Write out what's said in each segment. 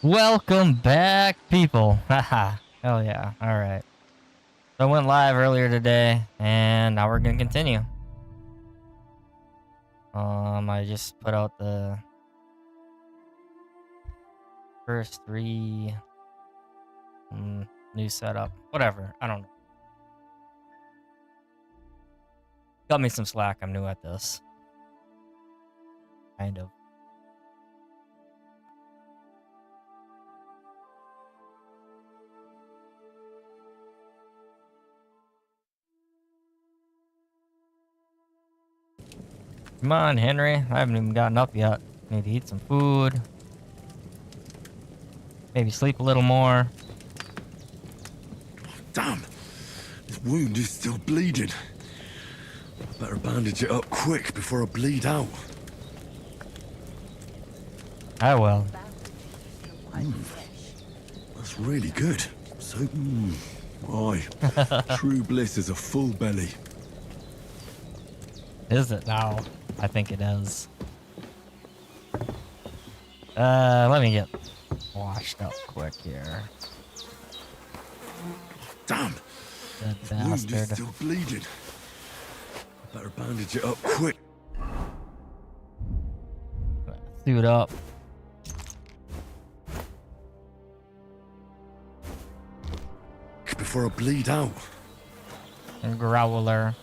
Welcome back, people. Haha. Hell yeah. All right. So I went live earlier today, and now we're going to continue. I just put out the first three new setup. Whatever. I don't know. Got me some slack. I'm new at this. Kind of. Come on, Henry. I haven't even gotten up yet. Need to eat some food. Maybe sleep a little more. Damn! This wound is still bleeding. Better bandage it up quick before I bleed out. I will. That's really good. So, aye. True bliss is a full belly. Is it now? I think it is. Let me get washed up quick here. Damn! That This wound is bastard. still bleeding. Better bandage it up quick. Suit up. Before I bleed out. Growler.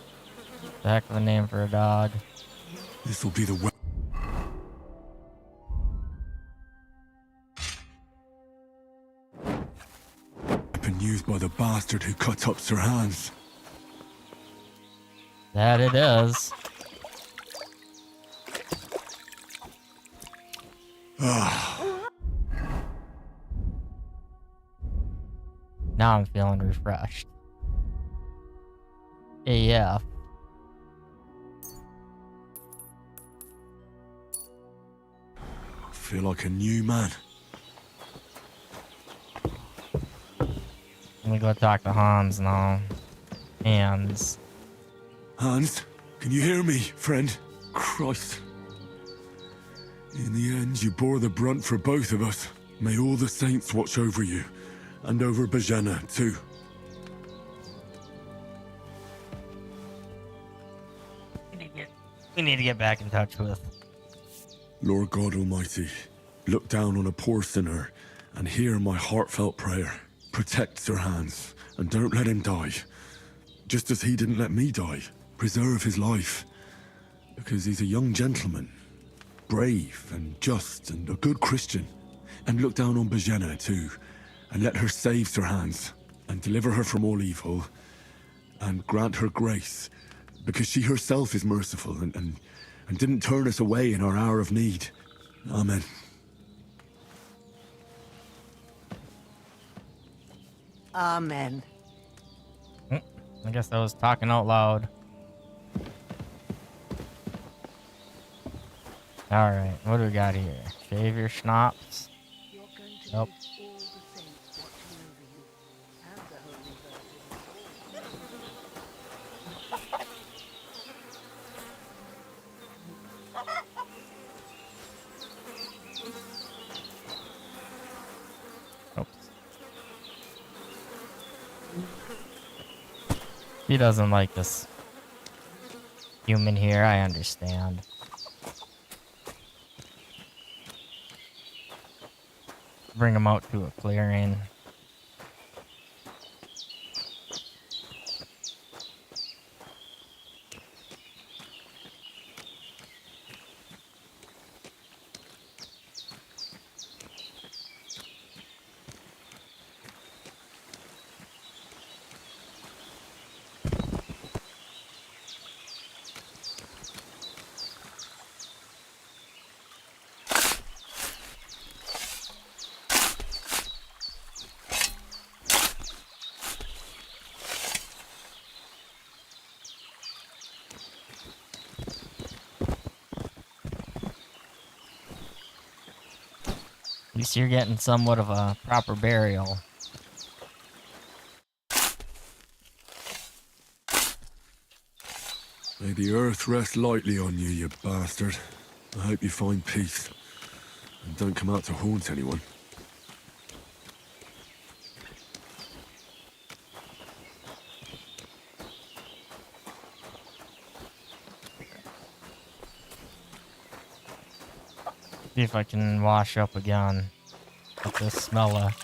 The heck of a name for a dog. This will be the way. Been used by the bastard who cut up Sir Hans. That it is. Now I'm feeling refreshed. AF. I feel like a new man. Let me go talk to Hans now. Hans. Hans, can you hear me, friend? Christ. In the end, you bore the brunt for both of us. May all the saints watch over you, and over Bajana, too. We need to get back in touch with. Lord God Almighty, look down on a poor sinner and hear my heartfelt prayer. Protect Sir Hans, and don't let him die. Just as he didn't let me die. Preserve his life. Because he's a young gentleman. Brave and just and a good Christian. And look down on Bajana too. And let her save Sir Hans. And deliver her from all evil. And grant her grace. Because she herself is merciful and didn't turn us away in our hour of need. Amen. Amen. I guess I was talking out loud. Alright, what do we got here? Shave your schnapps. Nope. He doesn't like this human here, I understand. Bring him out to a clearing. At least you're getting somewhat of a proper burial. May the earth rest lightly on you, you bastard. I hope you find peace. And don't come out to haunt anyone. See if I can wash up again. Get this smell of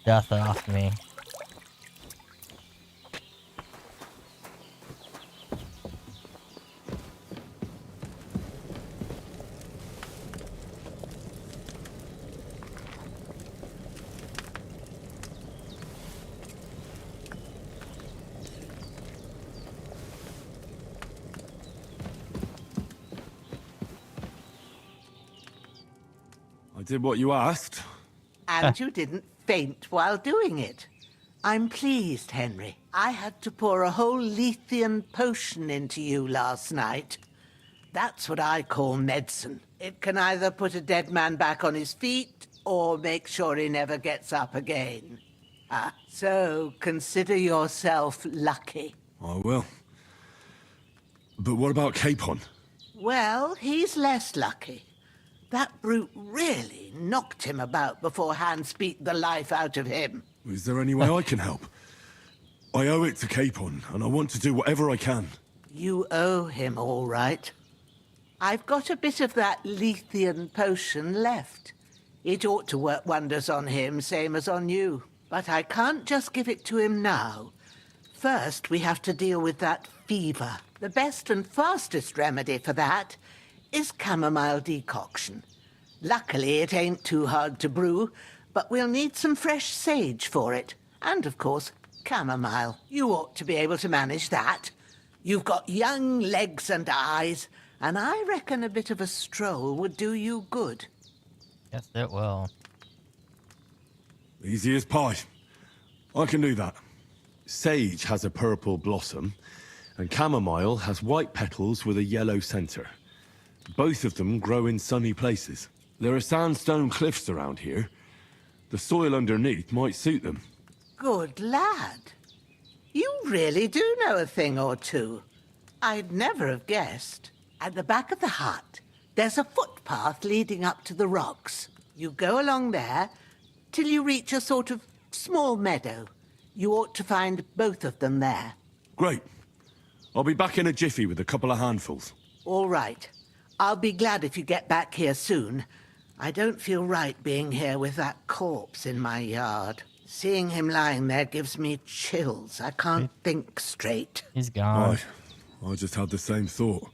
death off me. I did what you asked. And you didn't faint while doing it. I'm pleased, Henry. I had to pour a whole Lethean potion into you last night. That's what I call medicine. It can either put a dead man back on his feet or make sure he never gets up again. So consider yourself lucky. I will. But what about Capon? Well, he's less lucky. That brute really knocked him about before Hans beat the life out of him. Is there any way I can help? I owe it to Capon, and I want to do whatever I can. You owe him all right. I've got a bit of that Lethean potion left. It ought to work wonders on him, same as on you. But I can't just give it to him now. First, we have to deal with that fever. The best and fastest remedy for that is chamomile decoction. Luckily, it ain't too hard to brew, but we'll need some fresh sage for it. And, of course, chamomile. You ought to be able to manage that. You've got young legs and eyes, and I reckon a bit of a stroll would do you good. Yes, it will. Easy as pie. I can do that. Sage has a purple blossom, and chamomile has white petals with a yellow center. Both of them grow in sunny places. There are sandstone cliffs around here. The soil underneath might suit them. Good lad. You really do know a thing or two. I'd never have guessed. At the back of the hut, there's a footpath leading up to the rocks. You go along there till you reach a sort of small meadow. You ought to find both of them there. Great. I'll be back in a jiffy with a couple of handfuls. All right. I'll be glad if you get back here soon. I don't feel right being here with that corpse in my yard. Seeing him lying there gives me chills. I can't think straight. He's gone. I just had the same thought.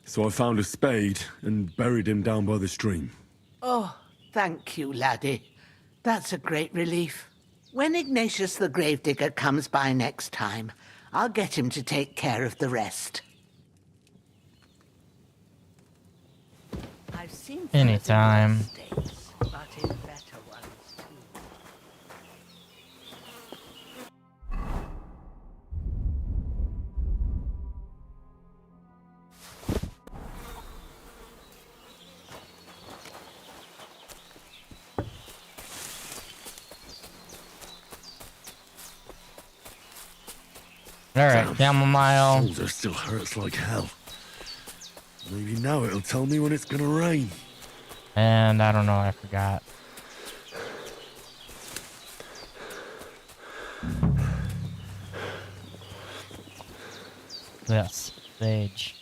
So I found a spade and buried him down by the stream. Oh, thank you, laddie. That's a great relief. When Ignatius the Gravedigger comes by next time, I'll get him to take care of the rest. I've seen Anytime. mistakes, but in better ones too. Alright, chamomile. Shoulder still hurts like hell. Maybe now it'll tell me when it's gonna rain. And I don't know, I forgot. Yes, sage.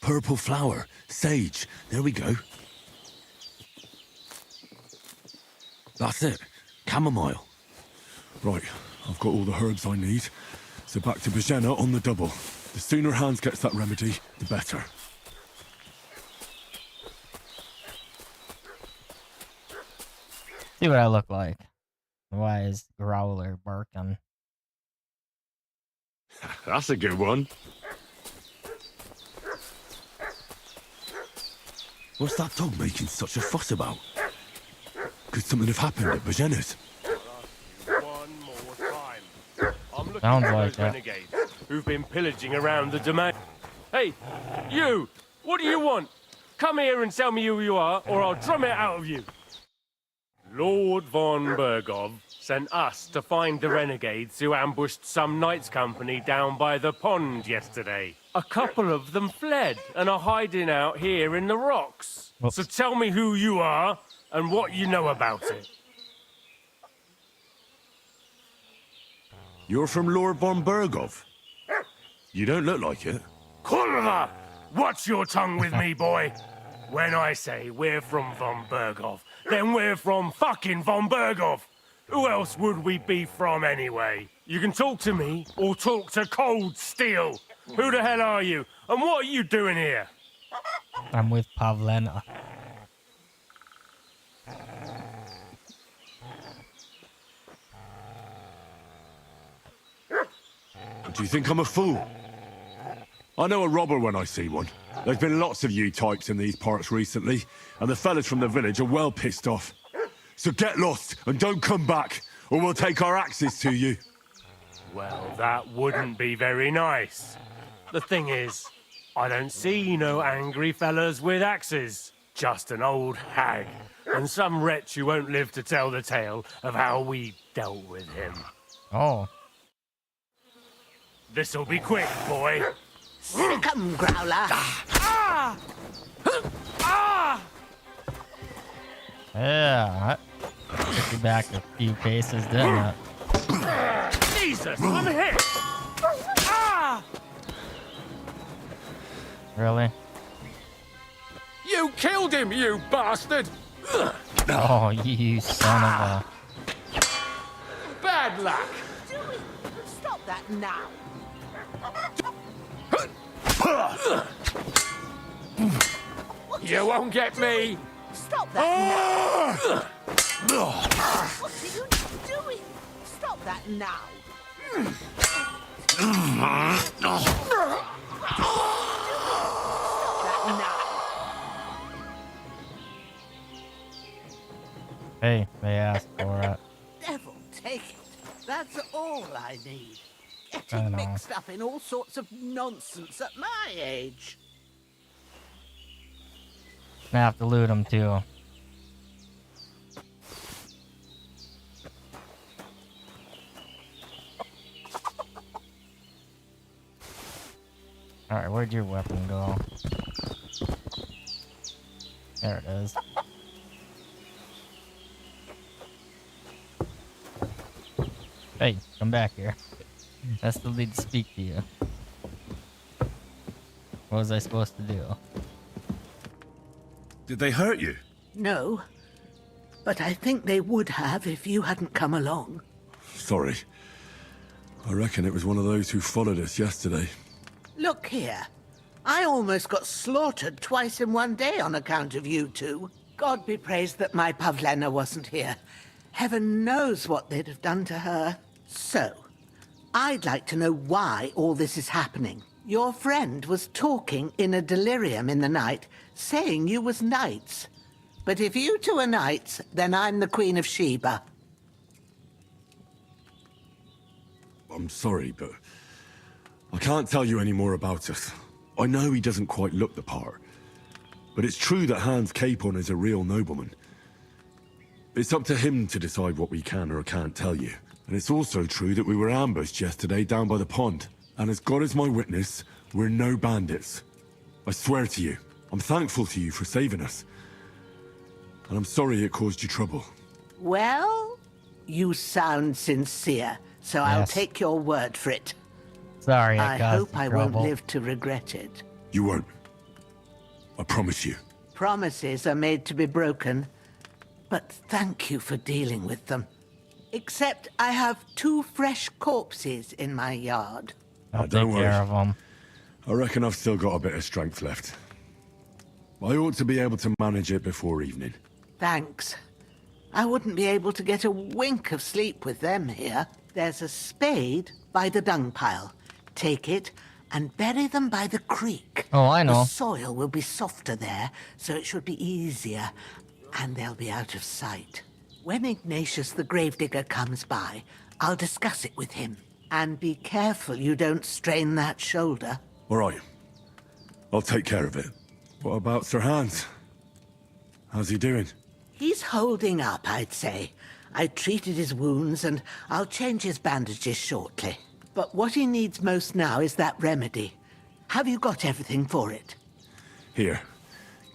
Purple flower, sage. There we go. That's it. Chamomile. Right, I've got all the herbs I need. So back to Bajena on the double. The sooner Hans gets that remedy, the better. See what I look like. Why is Growler barking? That's a good one. What's that dog making such a fuss about? Could something have happened at Bajena's? One more time. I'm looking Sounds for like those it. renegades who've been pillaging around the domain. Hey, you! What do you want? Come here and tell me who you are, or I'll drum it out of you. Lord von Bergov sent us to find the renegades who ambushed some knights' company down by the pond yesterday. A couple of them fled and are hiding out here in the rocks. Whoops. So tell me who you are and what you know about it. You're from Lord von Bergov. You don't look like it. Kulva! Watch your tongue with me, boy. When I say we're from Von Berghoff, then we're from fucking Von Berghoff. Who else would we be from anyway? You can talk to me or talk to Cold Steel. Who the hell are you? And what are you doing here? I'm with Pavlena. Do you think I'm a fool? I know a robber when I see one. There's been lots of you types in these parts recently, and the fellas from the village are well pissed off. So get lost and don't come back, or we'll take our axes to you. Well, that wouldn't be very nice. The thing is, I don't see no angry fellas with axes. Just an old hag, and some wretch who won't live to tell the tale of how we dealt with him. Oh. This'll be quick, boy. Come, Growler. Yeah. That took you back a few paces, didn't it? Jesus, I'm hit! Really? You killed him, you bastard! Oh, you son of a... Bad luck! Stop that now. You won't get me! Stop that now. What are you doing? Stop that now. Stop that now. Hey, they asked for it. Devil take it. That's all I need. I Getting know. mixed up in all sorts of nonsense at my age. I have to loot them too. Alright, where'd your weapon go? There it is. Hey, come back here. I still need to speak to you. What was I supposed to do? Did they hurt you? No, but I think they would have if you hadn't come along. Sorry. I reckon it was one of those who followed us yesterday. Look here. I almost got slaughtered twice in one day on account of you two. God be praised that my Pavlena wasn't here. Heaven knows what they'd have done to her. So, I'd like to know why all this is happening. Your friend was talking in a delirium in the night, saying you was knights. But if you two are knights, then I'm the Queen of Sheba. I'm sorry, but I can't tell you any more about us. I know he doesn't quite look the part, but it's true that Hans Capon is a real nobleman. It's up to him to decide what we can or can't tell you. And it's also true that we were ambushed yesterday down by the pond. And as God is my witness, we're no bandits. I swear to you, I'm thankful to you for saving us. And I'm sorry it caused you trouble. Well, you sound sincere, so I'll Yes. take your word for it. Sorry, I caused hope you I trouble. won't live to regret it. You won't. I promise you. Promises are made to be broken, but thank you for dealing with them. Except I have 2 fresh corpses in my yard. I'll don't take worry. care of them. I reckon I've still got a bit of strength left. I ought to be able to manage it before evening. Thanks. I wouldn't be able to get a wink of sleep with them here. There's a spade by the dung pile. Take it and bury them by the creek. Oh, I know. The soil will be softer there, so it should be easier, and they'll be out of sight. When Ignatius the gravedigger comes by, I'll discuss it with him. And be careful you don't strain that shoulder. All right. I'll take care of it. What about Sir Hans? How's he doing? He's holding up, I'd say. I treated his wounds, and I'll change his bandages shortly. But what he needs most now is that remedy. Have you got everything for it? Here.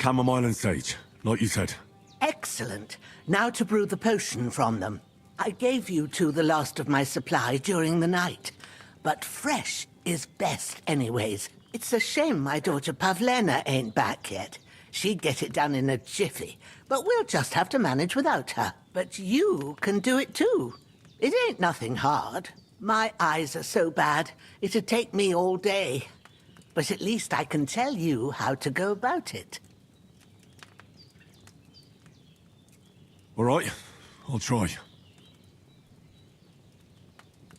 Chamomile and sage, like you said. Excellent. Now to brew the potion from them. I gave you two the last of my supply during the night. But fresh is best anyways. It's a shame my daughter Pavlena ain't back yet. She'd get it done in a jiffy, but we'll just have to manage without her. But you can do it too. It ain't nothing hard. My eyes are so bad, it'd take me all day. But at least I can tell you how to go about it. All right, I'll try.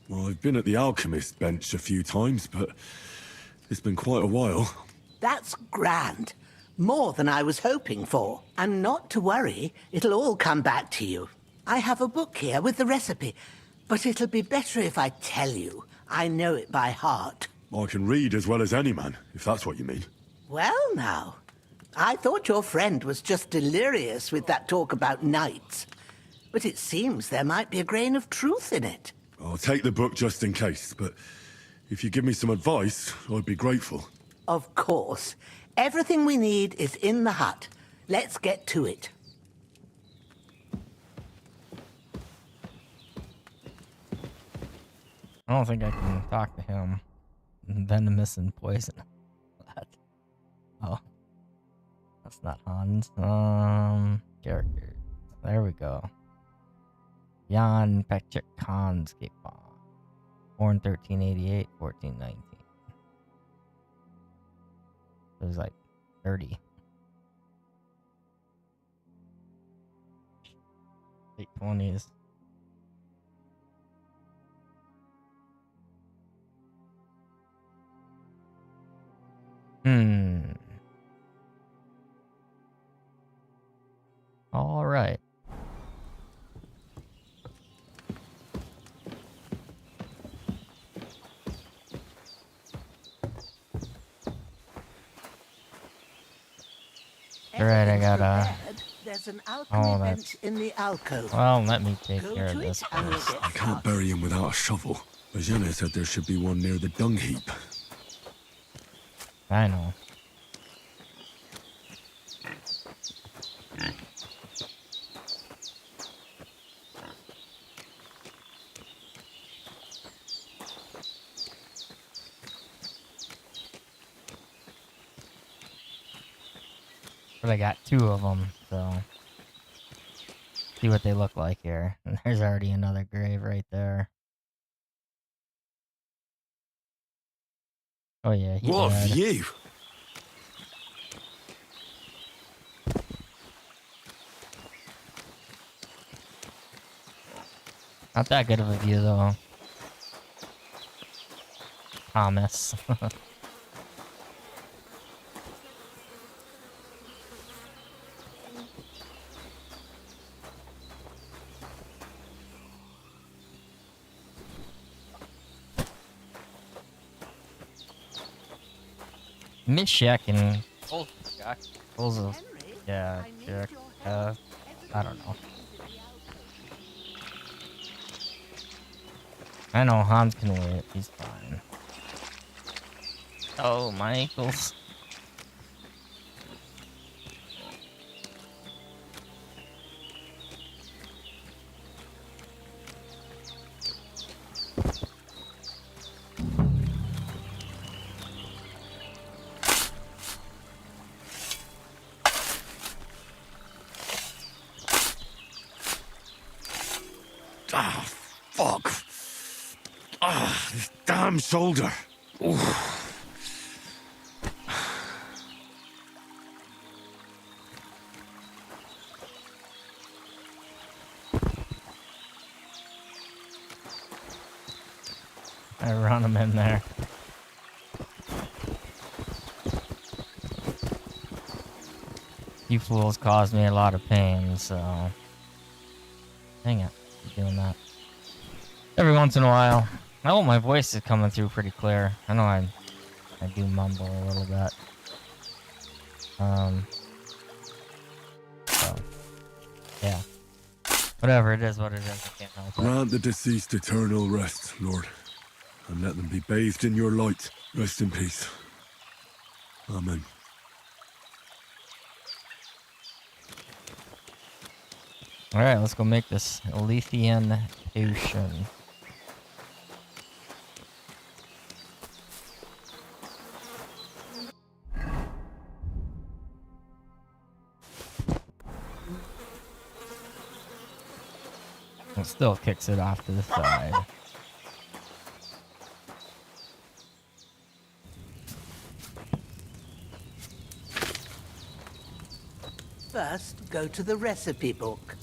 Well, I've been at the alchemist bench a few times, but it's been quite a while. That's grand. More than I was hoping for. And not to worry, it'll all come back to you. I have a book here with the recipe, but it'll be better if I tell you. I know it by heart. I can read as well as any man, if that's what you mean. Well now, I thought your friend was just delirious with that talk about knights. But it seems there might be a grain of truth in it. I'll take the book just in case, but if you give me some advice, I'd be grateful. Of course. Everything we need is in the hut. Let's get to it. I don't think I can talk to him. Venomous and poison. What? Oh. That's not Hans. Characters. There we go. Jan Patrick Hans Capon. Born 1388, 1419. It was like 30. Late 20s. All right. All right, I got There's an alchemy bench in the alcove. Well, let me take Go care to of it this and you'll first. get I can't bury him without a shovel. Bajana said there should be one near the dung heap. I know. But I got two of them, so see what they look like here. And there's already another grave right there. Oh yeah, he's What a dead. view! Not that good of a view though. Thomas. Miss Shack and Cole's a, yeah, Jack. I don't know. I know Hans can wait. He's fine. Oh, my ankles. Ah, fuck. Ah, this damn shoulder. Oof. I run him in there. You fools caused me a lot of pain, so... Dang it. Keep doing that. Every once in a while. I hope my voice is coming through pretty clear. I know I do mumble a little bit. So, yeah. Whatever, it is what it is. I can't help it. Grant the deceased eternal rest, Lord, and let them be bathed in your light. Rest in peace. Amen. Alright, let's go make this Lethean potion. Still kicks it off to the side. First, go to the recipe book.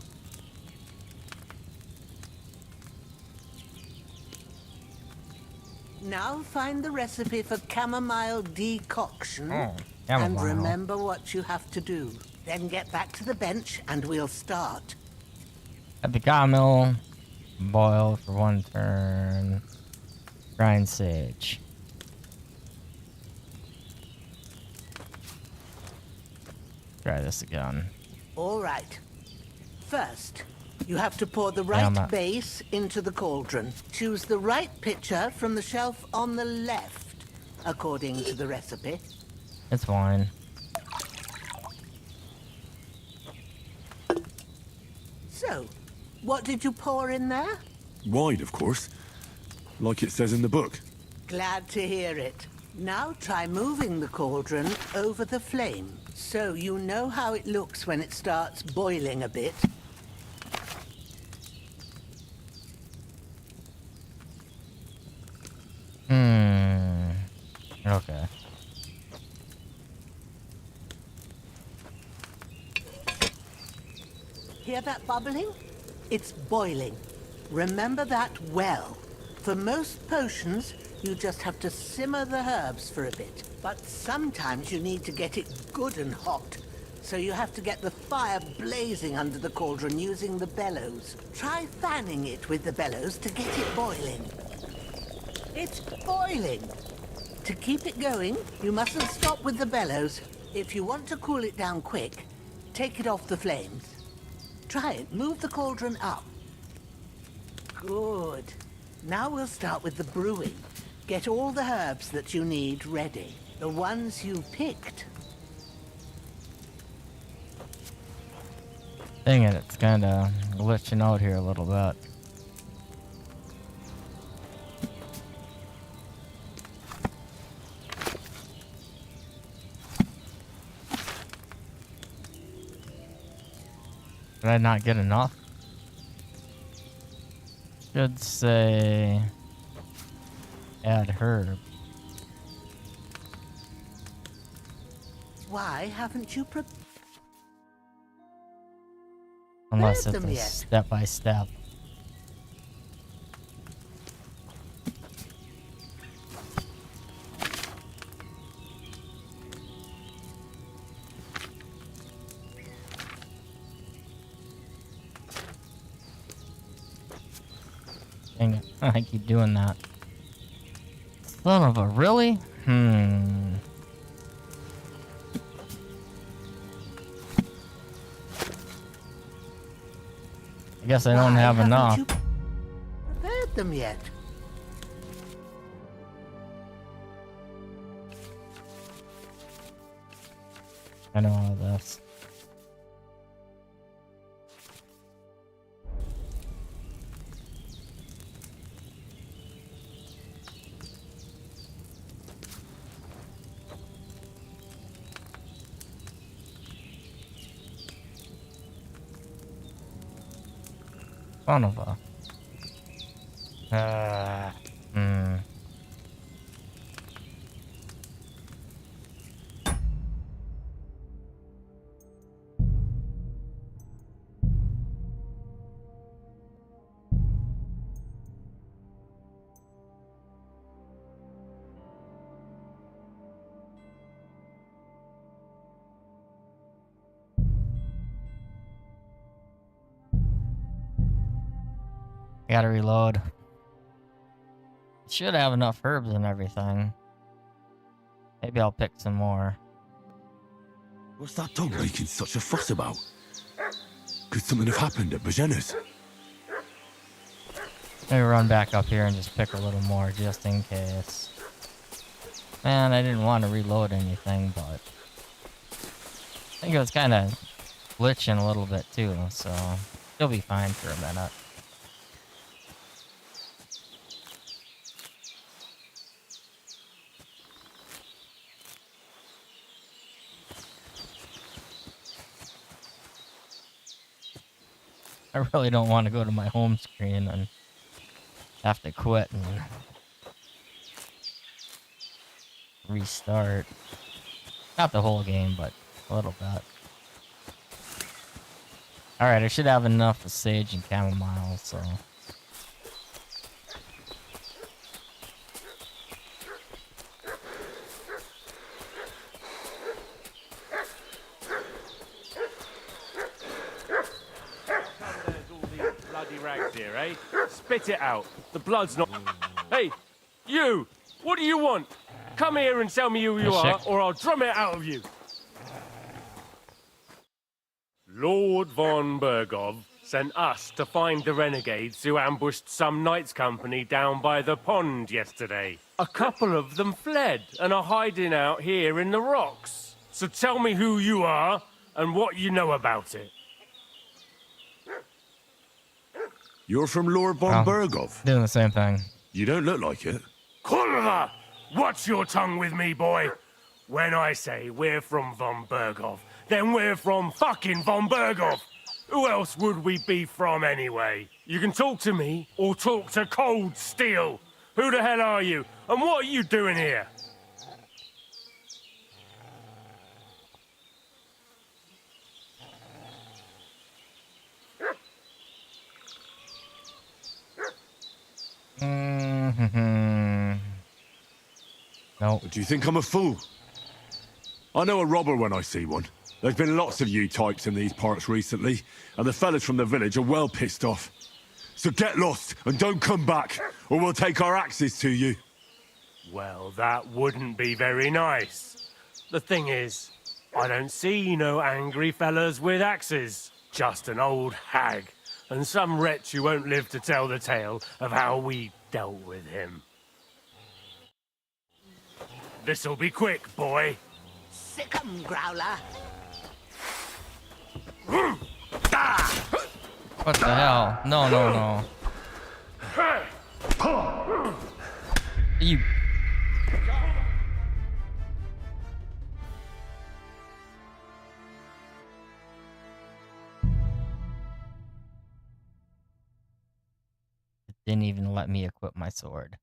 Now find the recipe for chamomile decoction. Oh, and chamomile. remember what you have to do. Then get back to the bench and we'll start. At the chamomile, boil for 1 turn. Grind sage. Try this again. All right. First, you have to pour the right base into the cauldron. Choose the right pitcher from the shelf on the left, according to the recipe. It's fine. So, what did you pour in there? Wide, of course. Like it says in the book. Glad to hear it. Now try moving the cauldron over the flame, so you know how it looks when it starts boiling a bit. Okay. Hear that bubbling? It's boiling. Remember that well. For most potions, you just have to simmer the herbs for a bit. But sometimes you need to get it good and hot. So you have to get the fire blazing under the cauldron using the bellows. Try fanning it with the bellows to get it boiling. It's boiling! To keep it going, you mustn't stop with the bellows. If you want to cool it down quick, take it off the flames. Try it. Move the cauldron up. Good. Now we'll start with the brewing. Get all the herbs that you need ready. The ones you picked. Dang it, it's kinda glitching out here a little bit. Did I not get enough? Should say add herb. Why haven't you prepared Unless it's them a yet? step by step. Dang it. I keep doing that. Son of a really? I guess I don't Why have haven't enough. you prepared them yet? I know all this. Son of a. Gotta reload. Should have enough herbs and everything. Maybe I'll pick some more. What's that dog making such a fuss about? Could something have happened at Bajena's? Maybe run back up here and just pick a little more just in case. Man, I didn't want to reload anything, but I think it was kind of glitching a little bit too, so you'll be fine for a minute. I really don't want to go to my home screen and have to quit and restart. Not the whole game, but a little bit. Alright, I should have enough of sage and chamomile, so... There's all these bloody rags here, eh? Spit it out. The blood's not... Hey, you! What do you want? Come here and tell me who you are, or I'll drum it out of you. Lord von Bergov sent us to find the renegades who ambushed some knights' company down by the pond yesterday. A couple of them fled and are hiding out here in the rocks. So tell me who you are and what you know about it. You're from Lord von Bergov? Doing the same thing. You don't look like it. Kurva! Watch your tongue with me, boy. When I say we're from von Bergov, then we're from fucking von Bergov. Who else would we be from anyway? You can talk to me or talk to cold steel. Who the hell are you? And what are you doing here? Nope. Do you think I'm a fool? I know a robber when I see one. There's been lots of you types in these parts recently, and the fellas from the village are well pissed off. So get lost and don't come back, or we'll take our axes to you. Well, that wouldn't be very nice. The thing is, I don't see no angry fellas with axes. Just an old hag, and some wretch who won't live to tell the tale of how we dealt with him. This'll be quick, boy. Sick 'em, Growler. What the hell? No, no, no. You... It didn't even let me equip my sword.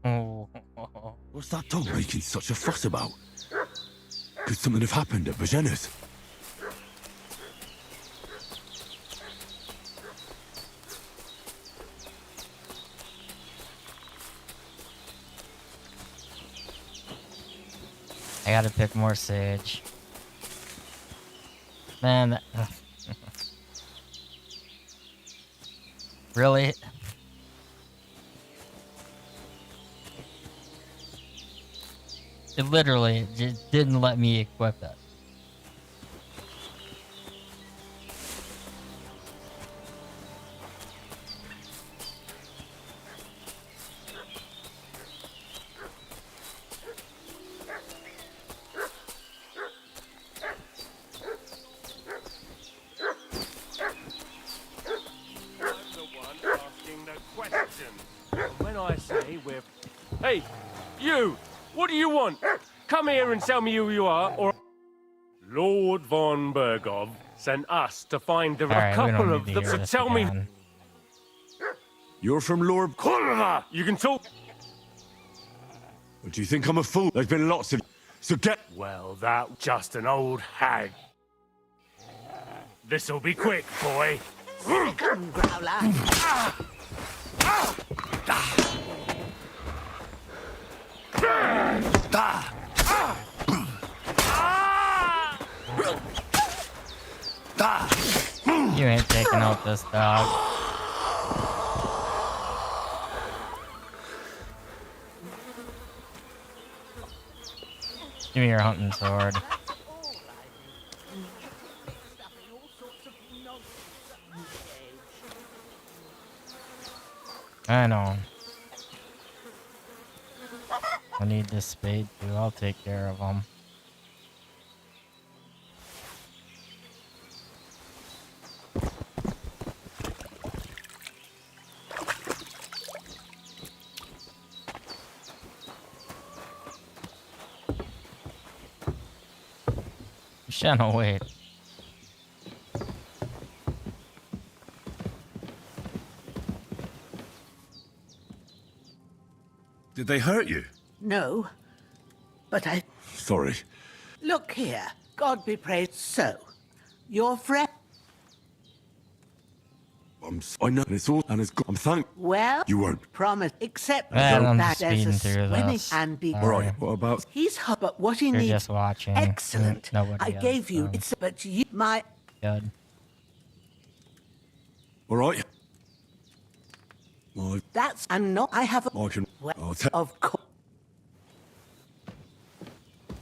Oh. What's that dog making such a fuss about? Could something have happened at Bajena's? I gotta pick more sage. Man, that... Really? It literally just didn't let me equip it. When I say we're... Hey, you! What do you want? Come here and tell me who you are, or... Lord von Bergov sent us to find a couple of them. So tell me... You're from Lord... Kurva! You can talk... Do you think I'm a fool? There's been lots of... So get... Well, that just an old hag. This'll be quick, boy. Sick 'em, Growler. You ain't taking out this dog. Give me your hunting sword. I know. I need this spade too. I'll take care of them. Shanna, wait. Did they hurt you? No, but I... Sorry. Look here, God be praised. So, your friend... I know, and it's all, and it's gone. I'm thank... Well, You won't. promise, except Man, I'm that just there's a speeding through swimming this. and be... Alright, what about... He's hot, but what he You're needs... just watching. Excellent. Nobody I else, gave you... so It's... But you... My... good. Alright? That's... And not... I have a... I can... Well, I'll tell... of course.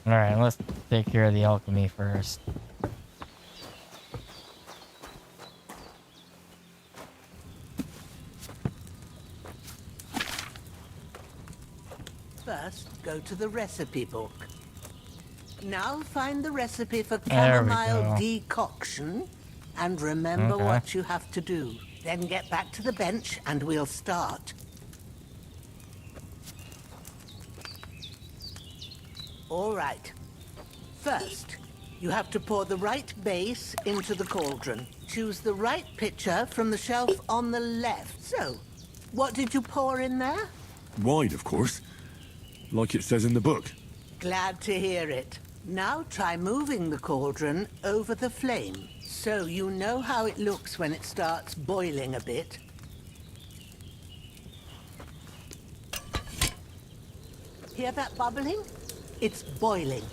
Alright, let's take care of the alchemy first. First, go to the recipe book. Now find the recipe for There we chamomile go. decoction and remember Okay. what you have to do. Then get back to the bench and we'll start. All right. First, you have to pour the right base into the cauldron. Choose the right pitcher from the shelf on the left. So, what did you pour in there? Wide, of course. Like it says in the book. Glad to hear it. Now try moving the cauldron over the flame, so you know how it looks when it starts boiling a bit. Hear that bubbling? It's boiling.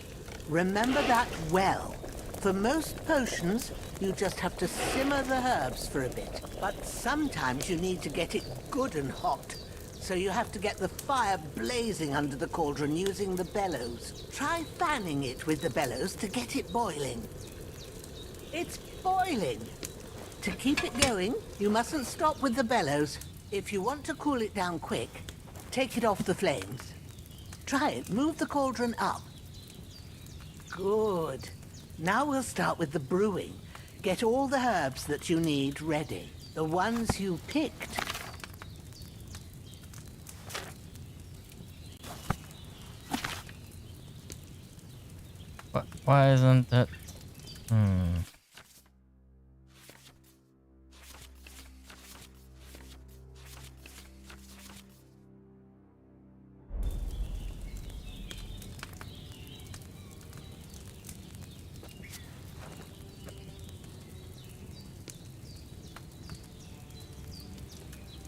Remember that well. For most potions, you just have to simmer the herbs for a bit. But sometimes you need to get it good and hot. So you have to get the fire blazing under the cauldron using the bellows. Try fanning it with the bellows to get it boiling. It's boiling. To keep it going, you mustn't stop with the bellows. If you want to cool it down quick, take it off the flames. Try it. Move the cauldron up. Good. Now we'll start with the brewing. Get all the herbs that you need ready. The ones you picked. Why isn't it?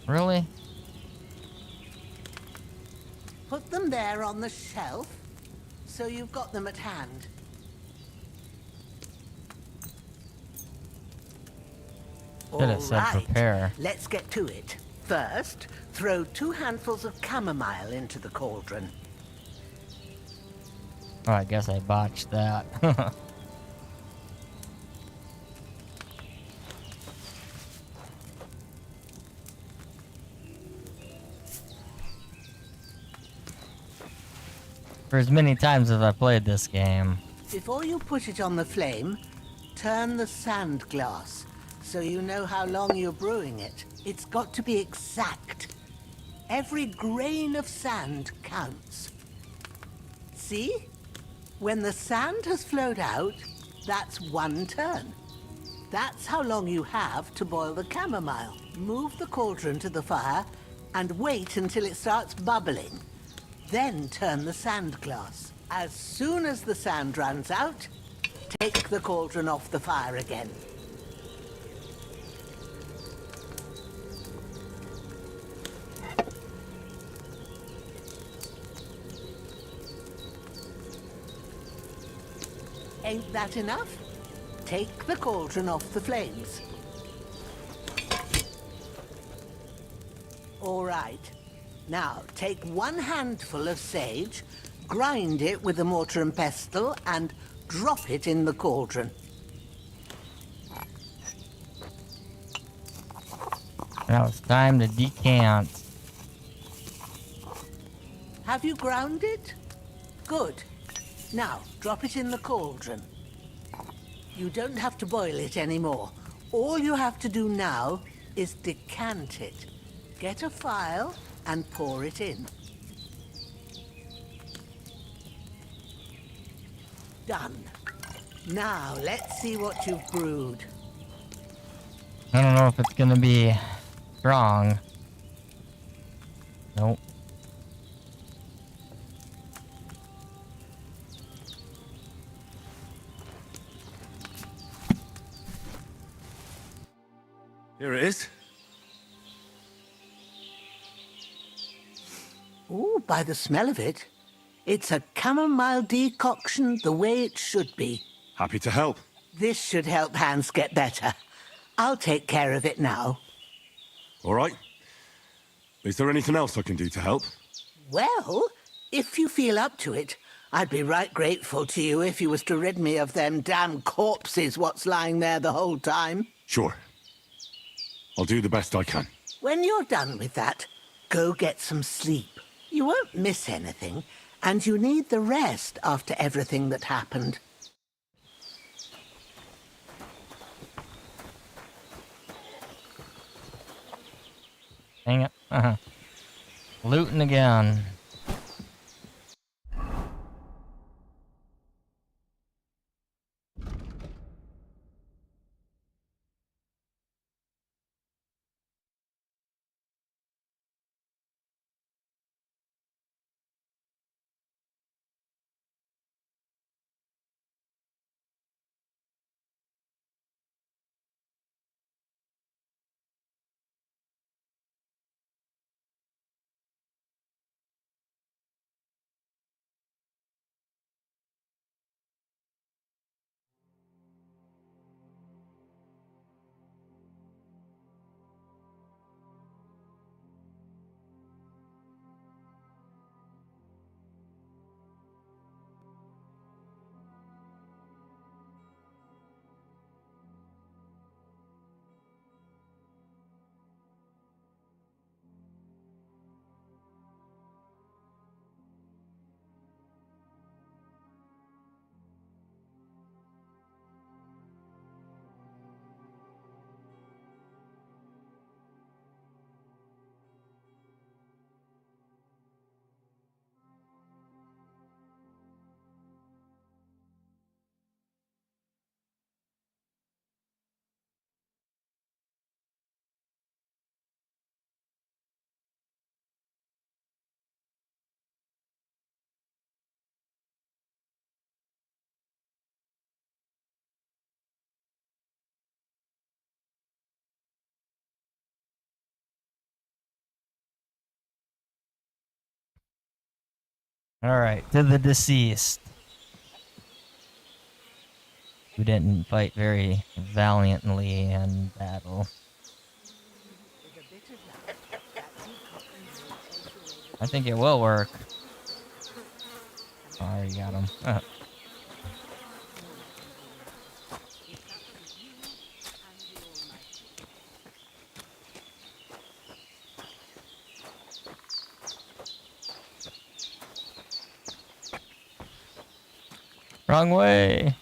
Really? Put them there on the shelf, so you've got them at hand. Should have said prepare. Let's get to it. First, throw 2 handfuls of chamomile into the cauldron. Oh, I guess I botched that. For as many times as I played this game. Before you put it on the flame, turn the sand glass, so you know how long you're brewing it. It's got to be exact. Every grain of sand counts. See? When the sand has flowed out, that's 1 turn. That's how long you have to boil the chamomile. Move the cauldron to the fire and wait until it starts bubbling. Then turn the sand glass. As soon as the sand runs out, take the cauldron off the fire again. Ain't that enough? Take the cauldron off the flames. All right. Now, take 1 handful of sage, grind it with a mortar and pestle, and drop it in the cauldron. Now it's time to decant. Have you ground it? Good. Now, drop it in the cauldron. You don't have to boil it anymore. All you have to do now is decant it. Get a phial and pour it in. Done. Now, let's see what you've brewed. I don't know if it's gonna be strong. Nope. Here it is. Ooh, by the smell of it, it's a chamomile decoction the way it should be. Happy to help. This should help Hans get better. I'll take care of it now. All right. Is there anything else I can do to help? Well, if you feel up to it, I'd be right grateful to you if you was to rid me of them damn corpses what's lying there the whole time. Sure. I'll do the best I can. When you're done with that, go get some sleep. You won't miss anything, and you need the rest after everything that happened. Dang it. Looting again. Alright, to the deceased, who didn't fight very valiantly in battle. I think it will work. Oh, I already got him. Wrong way.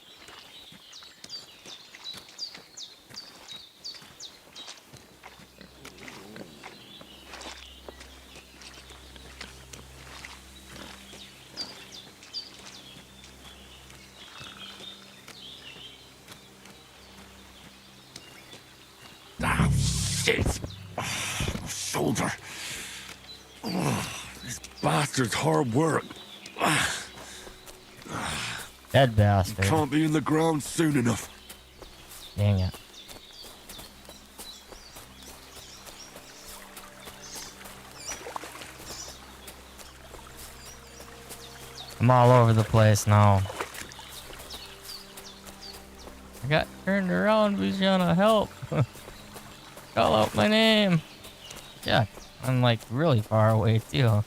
Ah, shit! Oh, my shoulder. Oh, this bastard's hard work. Dead bastard. Can't be in the ground soon enough. Dang it. I'm all over the place now. I got turned around, who's gonna help? Call out my name. Yeah, I'm like really far away too.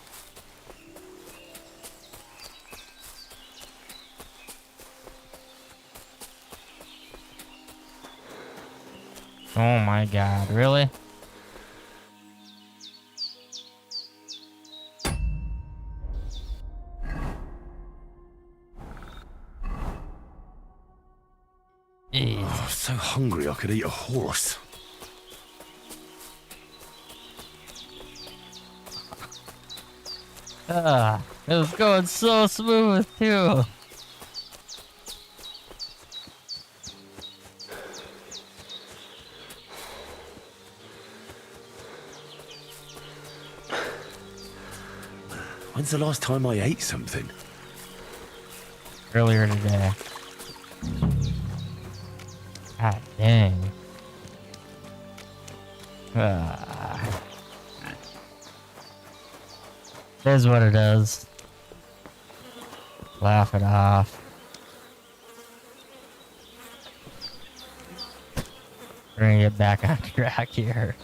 Oh my god, really? Oh, I'm so hungry I could eat a horse. It was going so smooth too. When's the last time I ate something? Earlier today. God dang. Ah. It is what it is. Laugh it off. We're gonna get back on track here.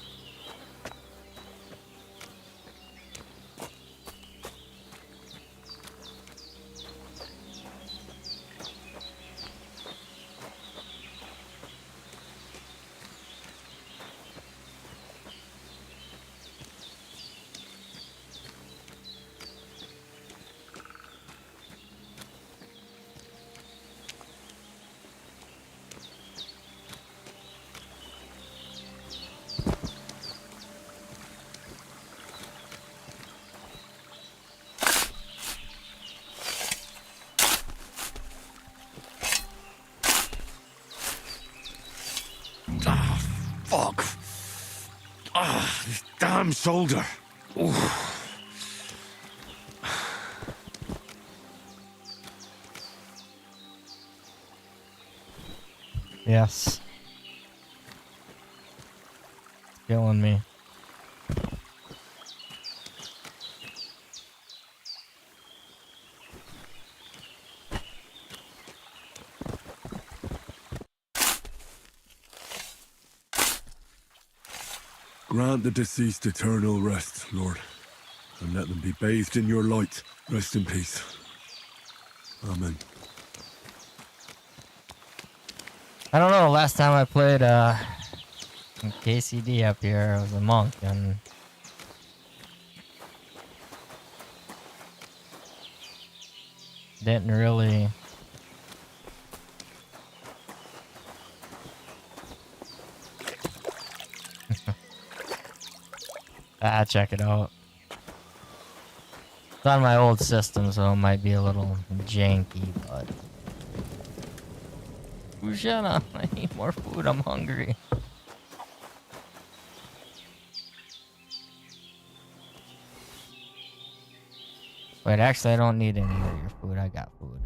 Fuck. This damn shoulder. Oof. Yes. Killing me. Grant the deceased eternal rest, Lord, and let them be bathed in your light. Rest in peace. Amen. I don't know, last time I played KCD up here, I was a monk, and didn't really check it out. It's on my old system, so it might be a little janky, but Shana, I need more food, I'm hungry. Wait, actually I don't need any of your food, I got food.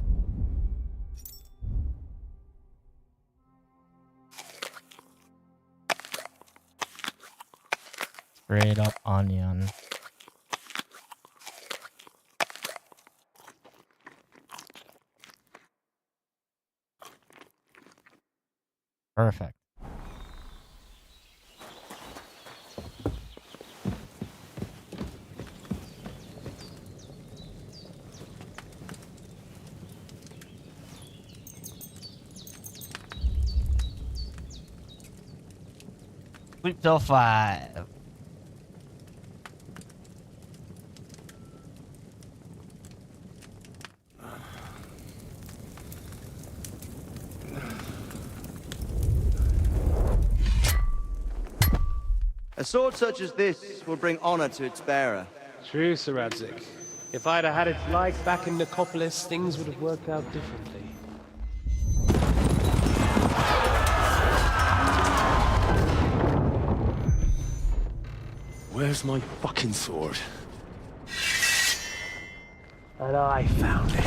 Straight up onion. Perfect. Sleep till 5. A sword such as this will bring honor to its bearer. True, Sir Radzik. If I'd have had its like back in Nicopolis, things would have worked out differently. Where's my fucking sword? And I found it.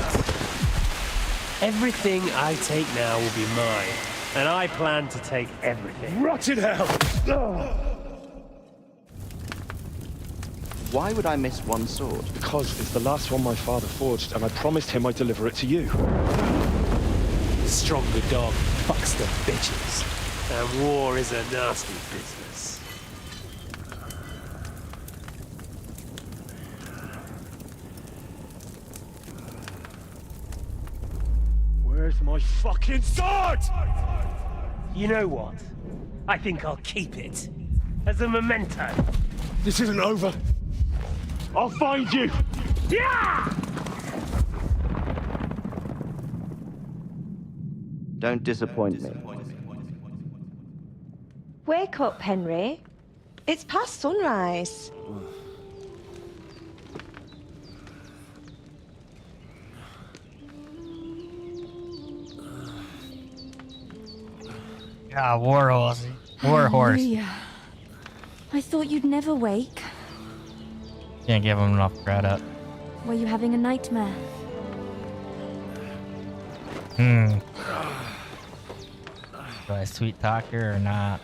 Everything I take now will be mine, and I plan to take everything. Rotted hell! Why would I miss one sword? Because it's the last one my father forged, and I promised him I'd deliver it to you. Stronger dog fucks the bitches, and war is a nasty business. Where's my fucking sword? You know what? I think I'll keep it. As a memento. This isn't over. I'll find you! Yeah! Don't disappoint me. Wake up, Henry. It's past sunrise. Ah, war horse. War horse. Hallelujah. I thought you'd never wake. Can't give him enough credit. Were you having a nightmare? Do I sweet talk her or not?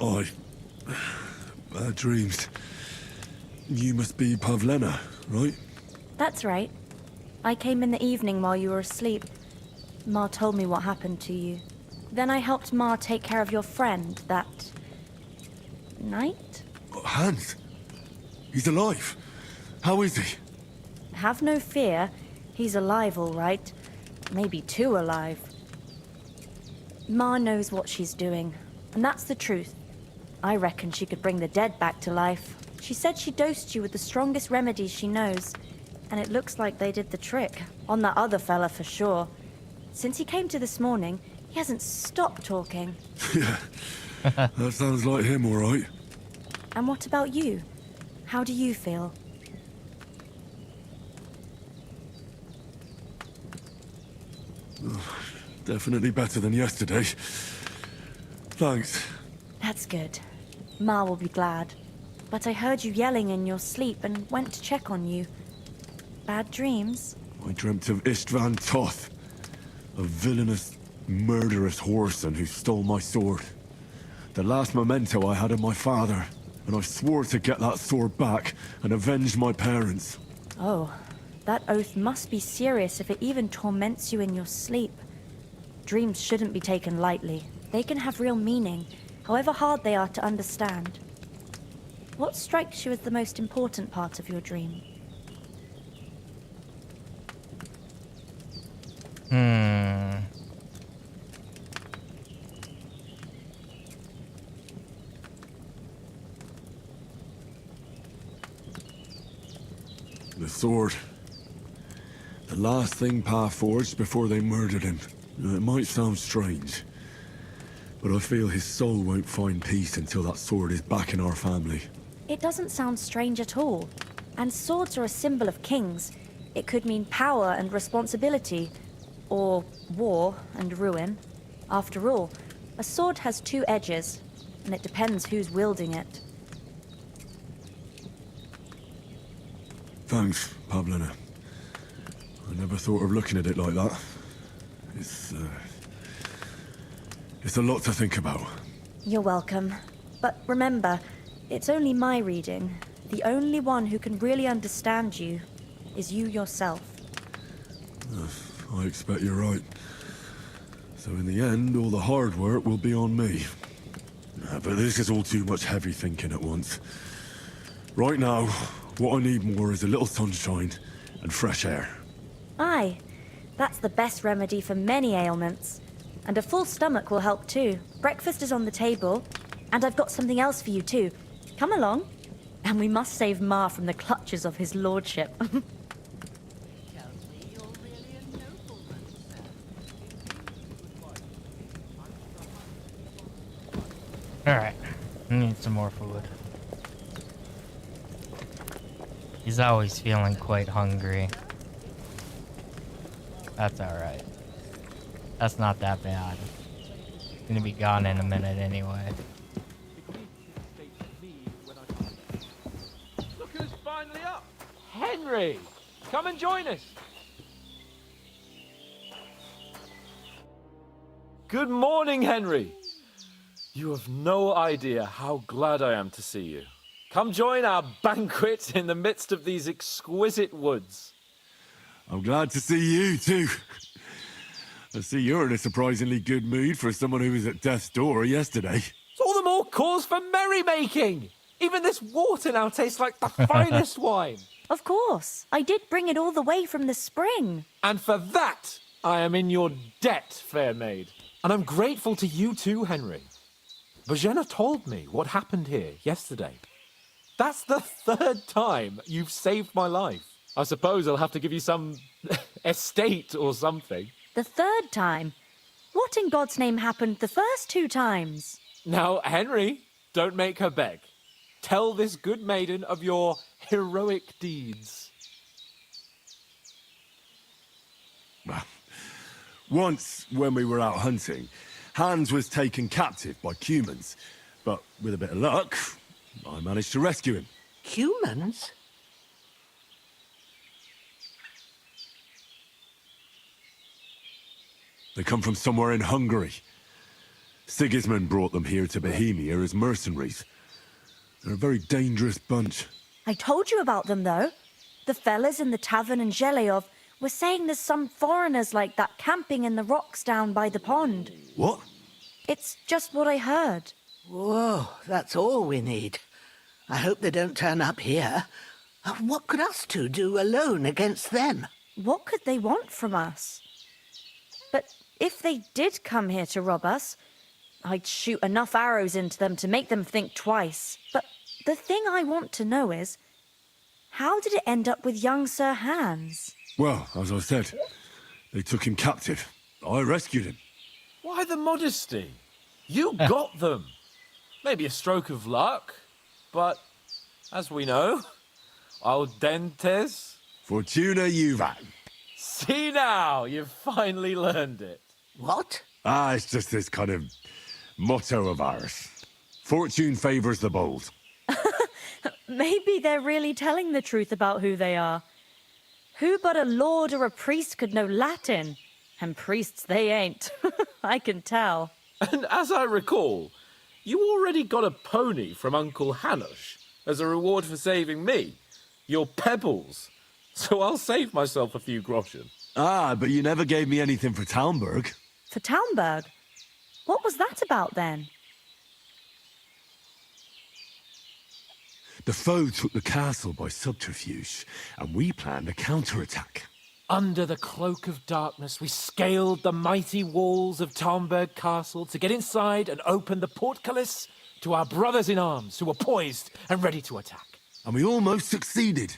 I... Bad dreams. You must be Pavlena, right? That's right. I came in the evening while you were asleep. Ma told me what happened to you. Then I helped Ma take care of your friend that... night? Hans? He's alive. How is he? Have no fear. He's alive, all right. Maybe too alive. Ma knows what she's doing, and that's the truth. I reckon she could bring the dead back to life. She said she dosed you with the strongest remedies she knows, and it looks like they did the trick. On that other fella for sure. Since he came to this morning, he hasn't stopped talking. Yeah, that sounds like him, all right. And what about you? How do you feel? Definitely better than yesterday. Thanks. That's good. Ma will be glad. But I heard you yelling in your sleep and went to check on you. Bad dreams? I dreamt of Istvan Toth, a villainous, murderous whoreson who stole my sword. The last memento I had of my father, and I swore to get that sword back and avenge my parents. Oh, that oath must be serious if it even torments you in your sleep. Dreams shouldn't be taken lightly. They can have real meaning, however hard they are to understand. What strikes you as the most important part of your dream? The sword. The last thing Pa forged before they murdered him. It might sound strange, but I feel his soul won't find peace until that sword is back in our family. It doesn't sound strange at all. And swords are a symbol of kings. It could mean power and responsibility, or war and ruin. After all, a sword has two edges, and it depends who's wielding it. Thanks, Pavlina. I never thought of looking at it like that. It's a lot to think about. You're welcome. But remember, it's only my reading. The only one who can really understand you is you yourself. I expect you're right. So in the end, all the hard work will be on me. But this is all too much heavy thinking at once. Right now, what I need more is a little sunshine and fresh air. Aye, that's the best remedy for many ailments. And a full stomach will help too. Breakfast is on the table, and I've got something else for you too. Come along. And we must save Ma from the clutches of his lordship. Alright, I need some more food. He's always feeling quite hungry. That's alright. That's not that bad. He's gonna be gone in a minute anyway. Look who's finally up! Henry! Come and join us! Good morning, Henry! You have no idea how glad I am to see you. Come join our banquet in the midst of these exquisite woods. I'm glad to see you too. I see you're in a surprisingly good mood for someone who was at death's door yesterday. It's all the more cause for merrymaking! Even this water now tastes like the finest wine. Of course. I did bring it all the way from the spring. And for that, I am in your debt, fair maid. And I'm grateful to you too, Henry. Bojena told me what happened here yesterday. That's the third time you've saved my life. I suppose I'll have to give you some estate or something. The third time? What in God's name happened the first two times? Now, Henry, don't make her beg. Tell this good maiden of your heroic deeds. Well, once, when we were out hunting, Hans was taken captive by humans. But with a bit of luck, I managed to rescue him. Humans? They come from somewhere in Hungary. Sigismund brought them here to Bohemia as mercenaries. They're a very dangerous bunch. I told you about them, though. The fellas in the tavern in Zheleov were saying there's some foreigners like that camping in the rocks down by the pond. What? It's just what I heard. Whoa, that's all we need. I hope they don't turn up here. What could us two do alone against them? What could they want from us? But if they did come here to rob us, I'd shoot enough arrows into them to make them think twice. But the thing I want to know is, how did it end up with young Sir Hans? Well, as I said, they took him captive. I rescued him. Why the modesty? You got them. Maybe a stroke of luck, but as we know, audentes. Fortuna juvat. See now, you've finally learned it. What? It's just this kind of motto of ours. Fortune favours the bold. Maybe they're really telling the truth about who they are. Who but a lord or a priest could know Latin? And priests they ain't. I can tell. And as I recall, you already got a pony from Uncle Hanush as a reward for saving me. Your pebbles. So I'll save myself a few groschen. But you never gave me anything for Talmberg. For Talmberg? What was that about then? The foe took the castle by subterfuge, and we planned a counterattack. Under the cloak of darkness, we scaled the mighty walls of Talmberg Castle to get inside and open the portcullis to our brothers in arms who were poised and ready to attack. And we almost succeeded.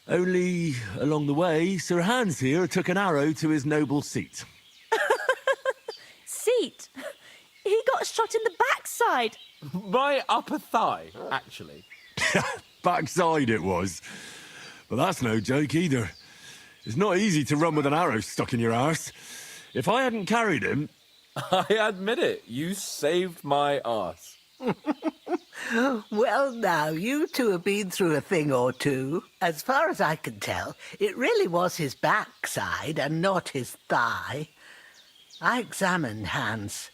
Only, along the way, Sir Hans here took an arrow to his noble seat. Seat? He got shot in the backside. My upper thigh, actually. Backside it was. But that's no joke either. It's not easy to run with an arrow stuck in your arse. If I hadn't carried him... I admit it, you saved my arse. Well, now, you two have been through a thing or two. As far as I can tell, it really was his backside and not his thigh. I examined Hans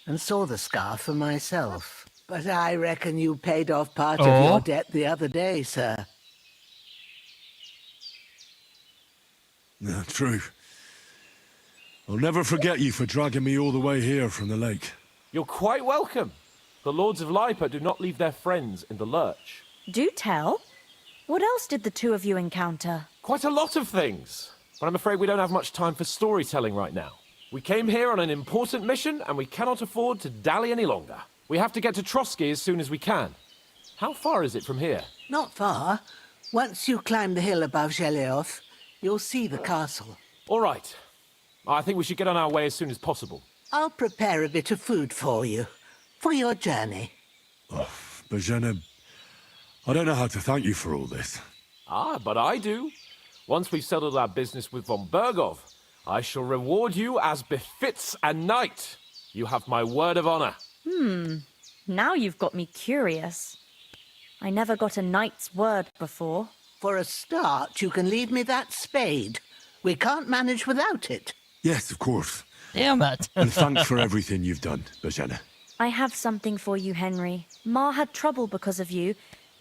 and saw the scar for myself. But I reckon you paid off part of your debt the other day, sir. No, true. I'll never forget you for dragging me all the way here from the lake. You're quite welcome. The Lords of Lipa do not leave their friends in the lurch. Do tell. What else did the two of you encounter? Quite a lot of things. But I'm afraid we don't have much time for storytelling right now. We came here on an important mission, and we cannot afford to dally any longer. We have to get to Trotsky as soon as we can. How far is it from here? Not far. Once you climb the hill above Zheleov, you'll see the castle. All right. I think we should get on our way as soon as possible. I'll prepare a bit of food for you, for your journey. Bozhena, I don't know how to thank you for all this. But I do. Once we've settled our business with von Bergov, I shall reward you as befits a knight. You have my word of honor. Now you've got me curious. I never got a knight's word before. For a start, you can leave me that spade. We can't manage without it. Yes, of course. Damn it. And thanks for everything you've done, Bozhena. I have something for you, Henry. Ma had trouble because of you,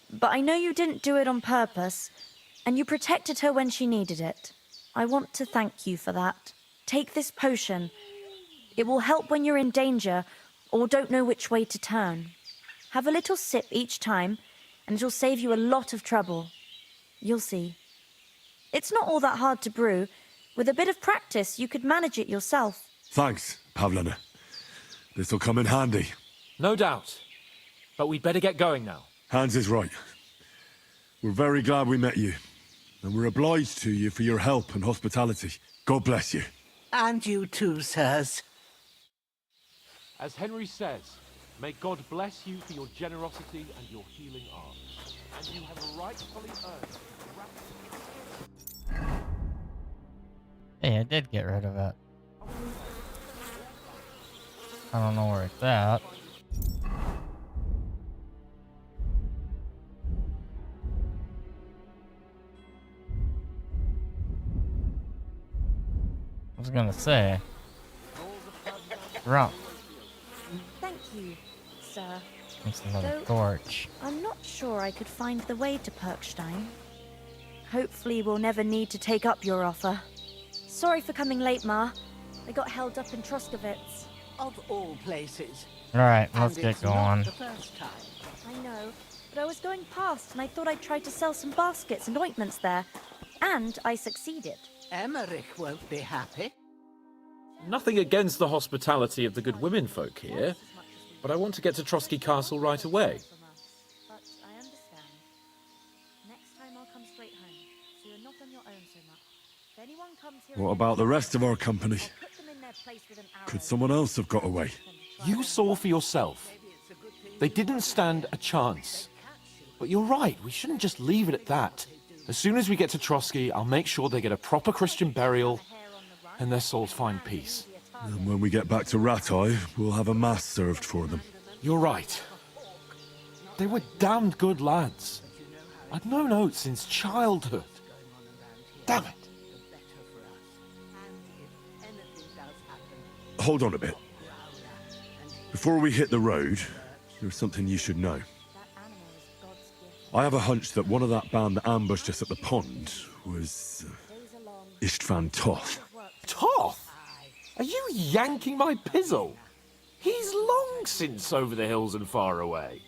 but I know you didn't do it on purpose, and you protected her when she needed it. I want to thank you for that. Take this potion. It will help when you're in danger or don't know which way to turn. Have a little sip each time, and it'll save you a lot of trouble. You'll see. It's not all that hard to brew. With a bit of practice, you could manage it yourself. Thanks, Pavlina. This'll come in handy. No doubt. But we'd better get going now. Hans is right. We're very glad we met you. And we're obliged to you for your help and hospitality. God bless you. And you too, sirs. As Henry says, may God bless you for your generosity and your healing arms. And you have rightfully earned gratitude. Hey, I did get rid of it. I don't know where it's at. I was gonna say. Drunk. you, sir. It's another Though, torch. I'm not sure I could find the way to Perkstein. Hopefully we'll never need to take up your offer. Sorry for coming late, Ma. I got held up in Troskowitz. Of all places. Alright, let's And get it's going. not the first time. I know, but I was going past and I thought I'd try to sell some baskets and ointments there. And I succeeded. Emmerich won't be happy. Nothing against the hospitality of the good women folk here, but I want to get to Trotsky Castle right away. But I understand. Next time I'll come straight home, so you're not on your own so much. If anyone comes here What again, about the rest of our company? I'll put them in their place with an arrow. Could someone else have got away? You saw for yourself. They didn't stand a chance. But you're right, we shouldn't just leave it at that. As soon as we get to Trotsky, I'll make sure they get a proper Christian burial and their souls find peace. And when we get back to Ratai, we'll have a mass served for them. You're right. They were damned good lads. I'd known Oates since childhood. Damn it. Hold on a bit. Before we hit the road, there's something you should know. I have a hunch that one of that band that ambushed us at the pond was Istvan Toth. Toth? Are you yanking my pizzle? He's long since over the hills and far away.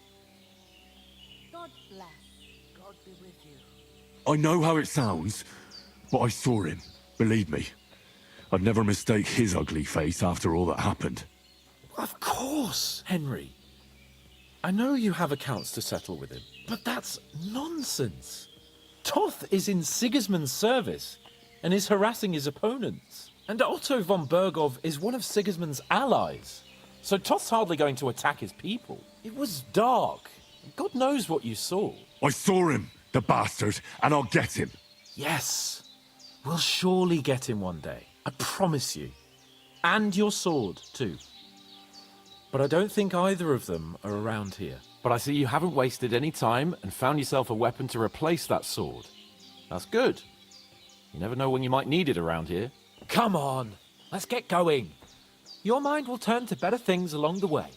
God bless. God be with you. I know how it sounds, but I saw him. Believe me. I'd never mistake his ugly face after all that happened. Of course, Henry. I know you have accounts to settle with him, but that's nonsense. Toth is in Sigismund's service and is harassing his opponents. And Otto von Bergov is one of Sigismund's allies. So Toth's hardly going to attack his people. It was dark. God knows what you saw. I saw him, the bastard, and I'll get him. Yes. We'll surely get him one day. I promise you. And your sword, too. But I don't think either of them are around here. But I see you haven't wasted any time and found yourself a weapon to replace that sword. That's good. You never know when you might need it around here. Come on, let's get going. Your mind will turn to better things along the way.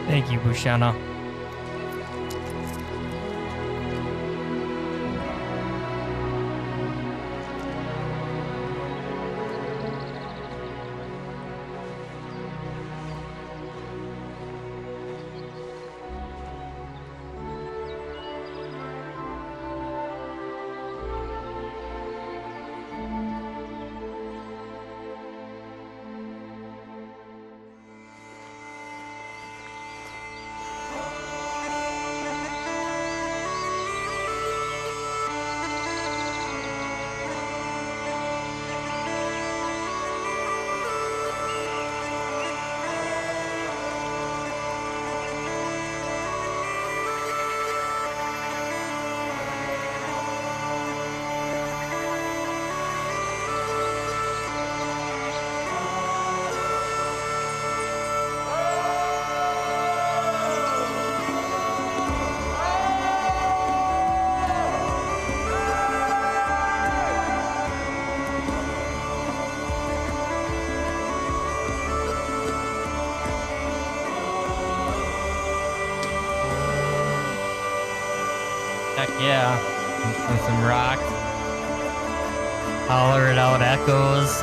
Thank you, Bushana. Heck yeah. And some rocks. Holler it out echoes.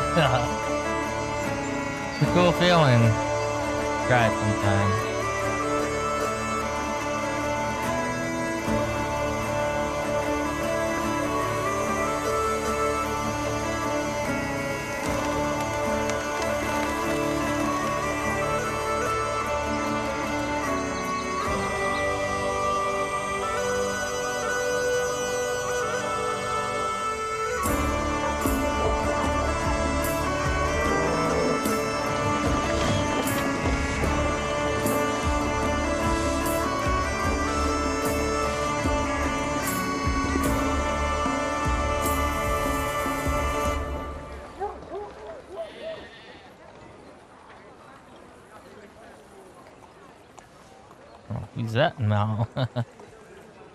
It's a cool feeling. Try it sometime. Who's that? Meow.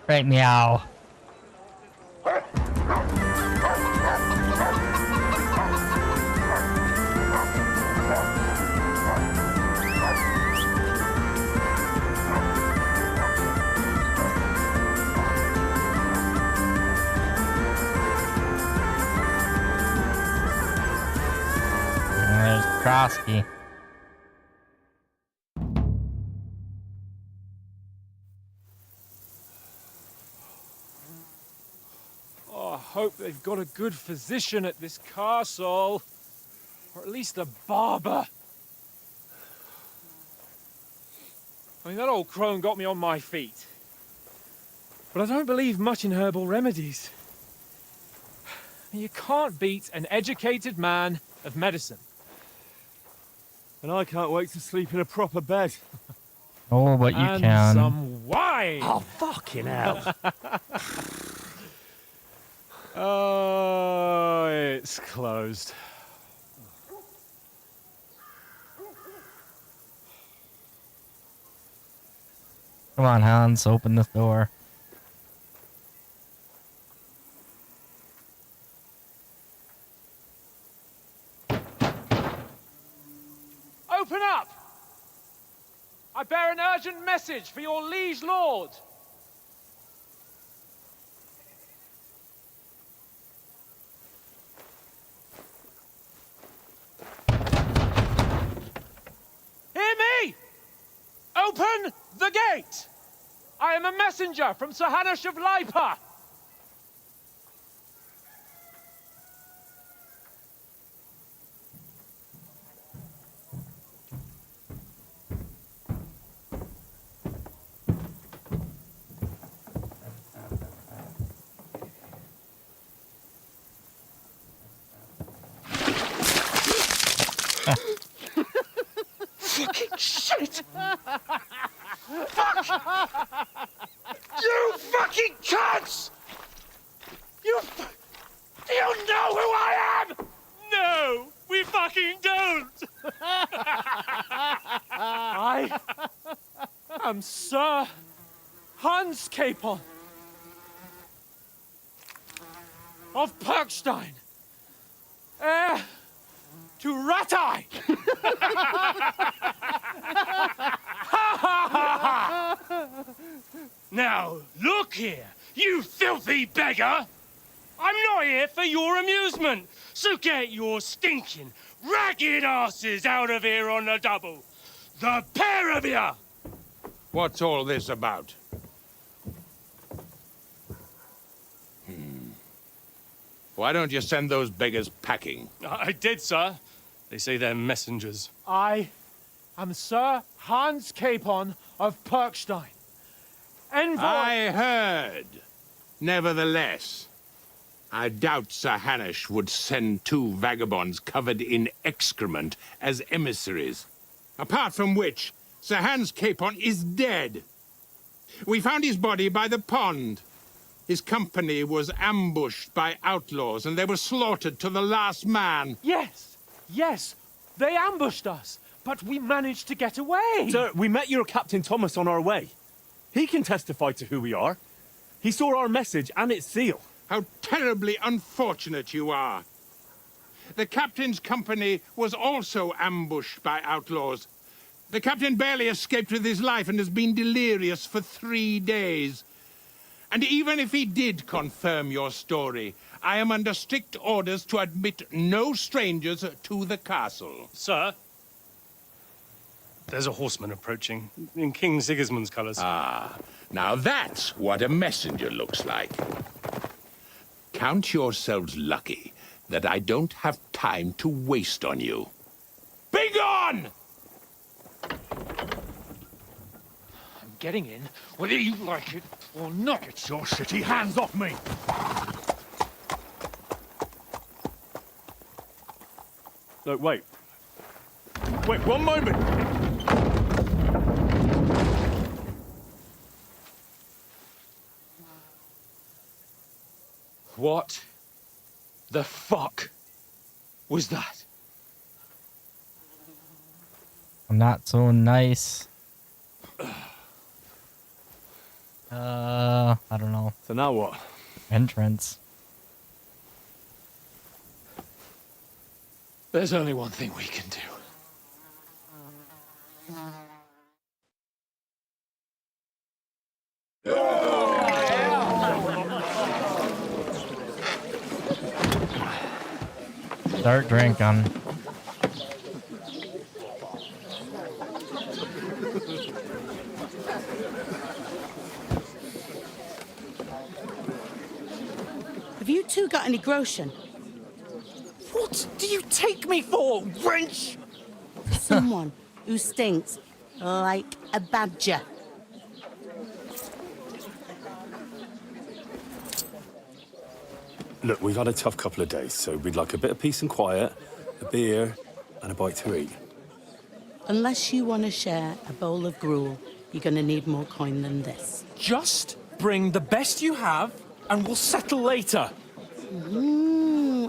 Right, meow. cross key. Oh, I hope they've got a good physician at this castle. Or at least a barber. I mean, that old crone got me on my feet. But I don't believe much in herbal remedies. You can't beat an educated man of medicine. And I can't wait to sleep in a proper bed. Oh, but you And can. some wine! Oh, fucking hell. Oh, it's closed. Come on, Hans, open this door. Open up! I bear an urgent message for your liege lord. Hear me! Open the gate! I am a messenger from Sir Hanush of Lipa. Fucking shit! Fuck! You fucking cunts! Do you know who I am? No, we fucking don't. I am Sir Hans Capon of Perkstein, heir to Ratai. Now, look here, you filthy beggar! I'm not here for your amusement, so get your stinking, ragged asses out of here on the double. The pair of you! What's all this about? Why don't you send those beggars packing? I did, sir. They say they're messengers. I am Sir Hans Capon of Perkstein. Envoy... I heard. Nevertheless, I doubt Sir Hanush would send two vagabonds covered in excrement as emissaries. Apart from which, Sir Hans Capon is dead. We found his body by the pond. His company was ambushed by outlaws, and they were slaughtered to the last man. Yes, yes, they ambushed us, but we managed to get away. Sir, we met your Captain Thomas on our way. He can testify to who we are. He saw our message and its seal. How terribly unfortunate you are. The captain's company was also ambushed by outlaws. The captain barely escaped with his life and has been delirious for 3 days. And even if he did confirm your story, I am under strict orders to admit no strangers to the castle. Sir, there's a horseman approaching in King Sigismund's colours. Ah, now that's what a messenger looks like. Count yourselves lucky that I don't have time to waste on you. Be gone! I'm getting in, whether you like it or not. Get your shitty hands off me! Look, wait. Wait, one moment! What the fuck was that? I'm not so nice. I don't know. So now what? Entrance. There's only one thing we can do. Start drinking. any groschen? What do you take me for, wench? Someone who stinks like a badger. Look, we've had a tough couple of days, so we'd like a bit of peace and quiet, a beer, and a bite to eat. Unless you want to share a bowl of gruel, you're going to need more coin than this. Just bring the best you have, and we'll settle later.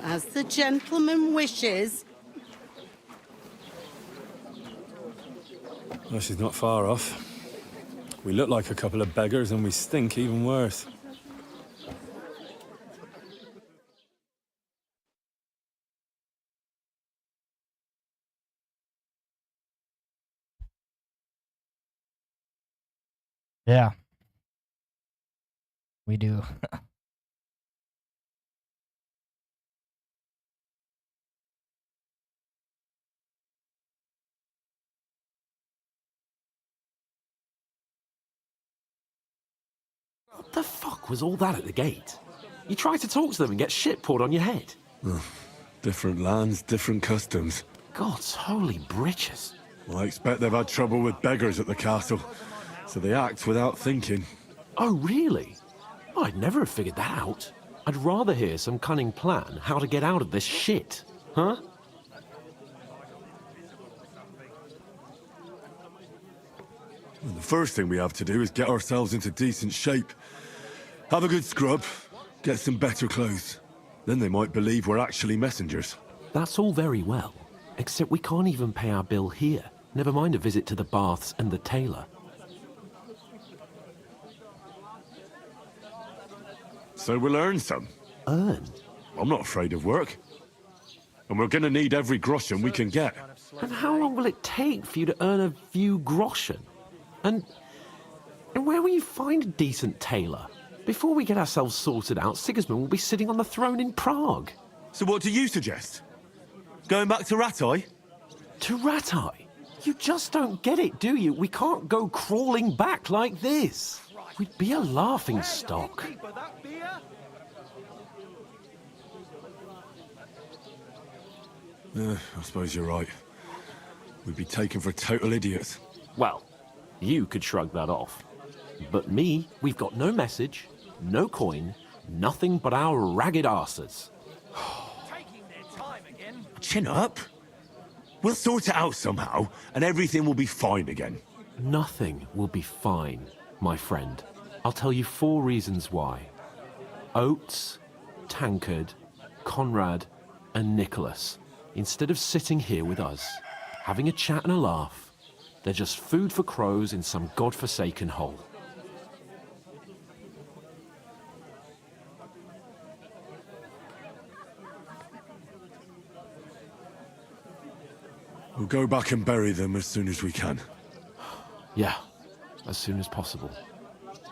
As the gentleman wishes. Well, she's not far off. We look like a couple of beggars, and we stink even worse. Yeah. We do. What the fuck was all that at the gate? You try to talk to them and get shit poured on your head. Different lands, different customs. God's holy britches. Well, I expect they've had trouble with beggars at the castle, so they act without thinking. Oh, really? Oh, I'd never have figured that out. I'd rather hear some cunning plan how to get out of this shit. Huh? Well, the first thing we have to do is get ourselves into decent shape. Have a good scrub, get some better clothes. Then they might believe we're actually messengers. That's all very well, except we can't even pay our bill here. Never mind a visit to the baths and the tailor. So we'll earn some. Earn? I'm not afraid of work. And we're gonna need every groschen we can get. And how long will it take for you to earn a few groschen? And where will you find a decent tailor? Before we get ourselves sorted out, Sigismund will be sitting on the throne in Prague. So what do you suggest? Going back to Ratai? To Ratai? You just don't get it, do you? We can't go crawling back like this. We'd be a laughing stock. I suppose you're right. We'd be taken for total idiots. Well, you could shrug that off. But me, we've got no message, no coin, nothing but our ragged arses. Chin up. We'll sort it out somehow, and everything will be fine again. Nothing will be fine, my friend. I'll tell you 4 reasons why. Oates, Tankard, Conrad, and Nicholas, instead of sitting here with us, having a chat and a laugh, they're just food for crows in some godforsaken hole. We'll go back and bury them as soon as we can. Yeah, as soon as possible.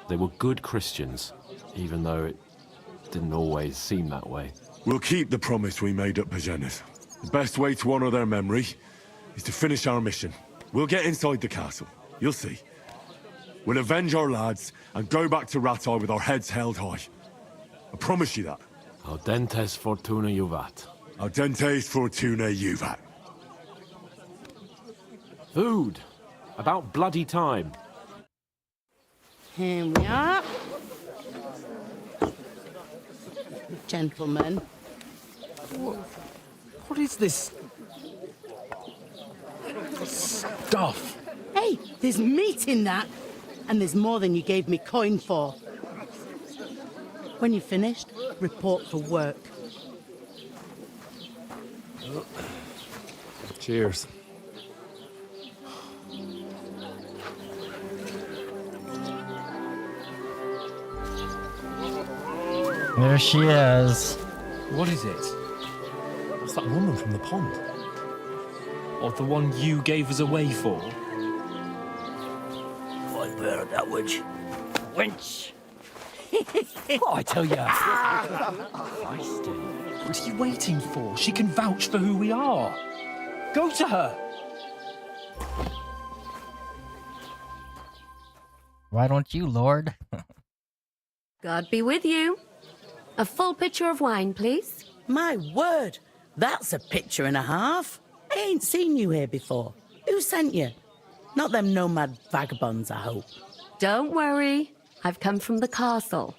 They were good Christians, even though it didn't always seem that way. We'll keep the promise we made at Pagenes. The best way to honor their memory is to finish our mission. We'll get inside the castle. You'll see. We'll avenge our lads and go back to Ratai with our heads held high. I promise you that. Audentes fortuna juvat. Audentes fortuna juvat. Food. About bloody time. Here we are. Gentlemen. What is this stuff? Hey, there's meat in that. And there's more than you gave me coin for. When you're finished, report for work. Cheers. There she is. What is it? What's that woman from the pond? Or the one you gave us away for? I bear that witch. Wench! What I tell you? What are you waiting for? She can vouch for who we are. Go to her. Why don't you, Lord? God be with you. A full pitcher of wine, please. My word, that's a pitcher and a half. I ain't seen you here before. Who sent you? Not them nomad vagabonds, I hope. Don't worry. I've come from the castle.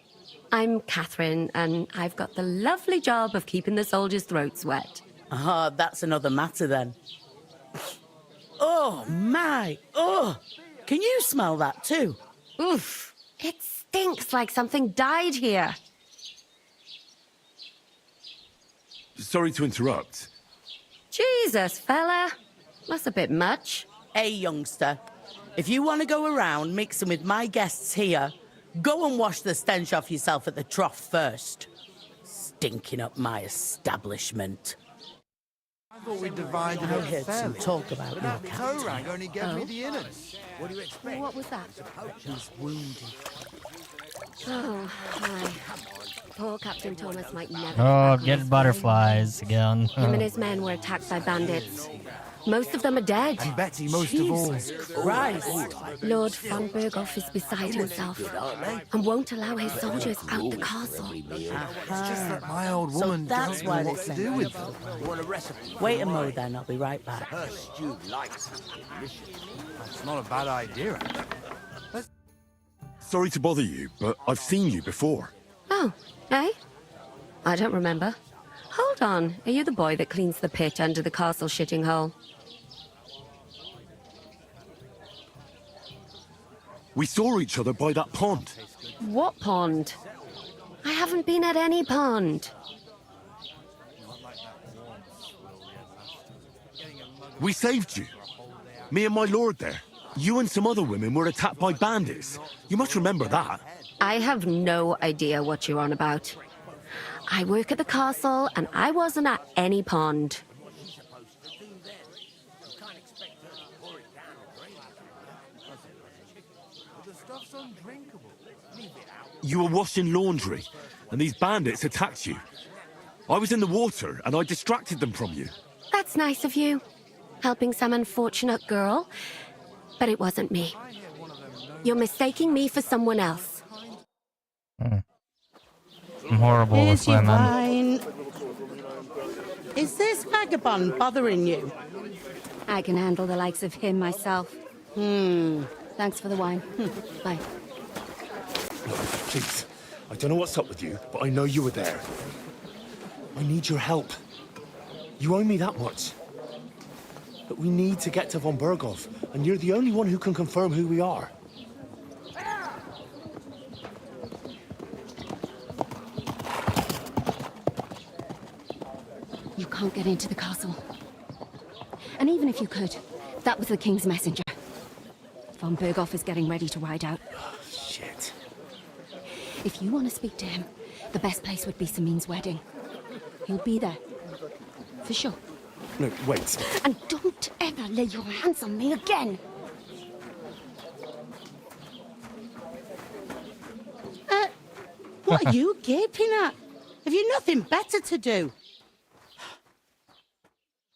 I'm Catherine, and I've got the lovely job of keeping the soldiers' throats wet. Ah, that's another matter then. Oh, my. Oh, can you smell that too? Oof. It stinks like something died here. Sorry to interrupt. Jesus, fella. That's a bit much. Hey, youngster. If you want to go around mixing with my guests here, go and wash the stench off yourself at the trough first. Stinking up my establishment. I thought we'd divided I up heard some fairly. talk about But your that captain. toe rag only gave me the innards. What do you expect? What was that? He's wounded. Oh, my. Poor Captain Thomas might never... Oh, get butterflies again. Him and his men were attacked by bandits. Most of them are dead. And Betty most of all. Christ. Lord von Berghoff is beside himself and won't allow his soldiers out the castle. It's just that my old So woman that's doesn't why know they what to sent do you. with them. Wait a mo then, I'll be right back. Her stew likes That's not a bad idea. Sorry to bother you, but I've seen you before. Oh, eh? I don't remember. Hold on. Are you the boy that cleans the pit under the castle shitting hole? We saw each other by that pond. What pond? I haven't been at any pond. We saved you. Me and my lord there. You and some other women were attacked by bandits. You must remember that. I have no idea what you're on about. I work at the castle, and I wasn't at any pond. You were washing laundry, and these bandits attacked you. I was in the water, and I distracted them from you. That's nice of you. Helping some unfortunate girl. But it wasn't me. You're mistaking me for someone else. I'm horrible with Here's your women. wine. Is this vagabond bothering you? I can handle the likes of him myself. Thanks for the wine. Bye. Please, I don't know what's up with you, but I know you were there. I need your help. You owe me that much. But we need to get to von Berghoff, and you're the only one who can confirm who we are. You can't get into the castle. And even if you could, that was the king's messenger. Von Berghoff is getting ready to ride out. Shit. If you want to speak to him, the best place would be Samin's wedding. He'll be there. For sure. No, wait. And don't ever lay your hands on me again! What are you gaping at? Have you nothing better to do?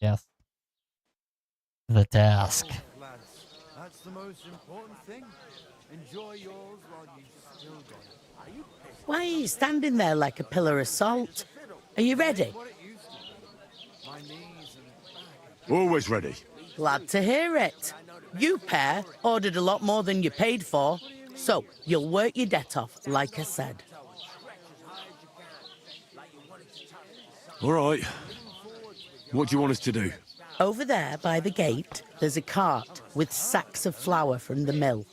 Yes. The task. That's the most important thing. Enjoy yours while you still got it. Are you pissed? Why are you standing there like a pillar of salt? Are you ready? My knees and Always ready. Glad to hear it. You pair ordered a lot more than you paid for, so you'll work your debt off, like I said. All right. What do you want us to do? Over there by the gate, there's a cart with sacks of flour from the mill.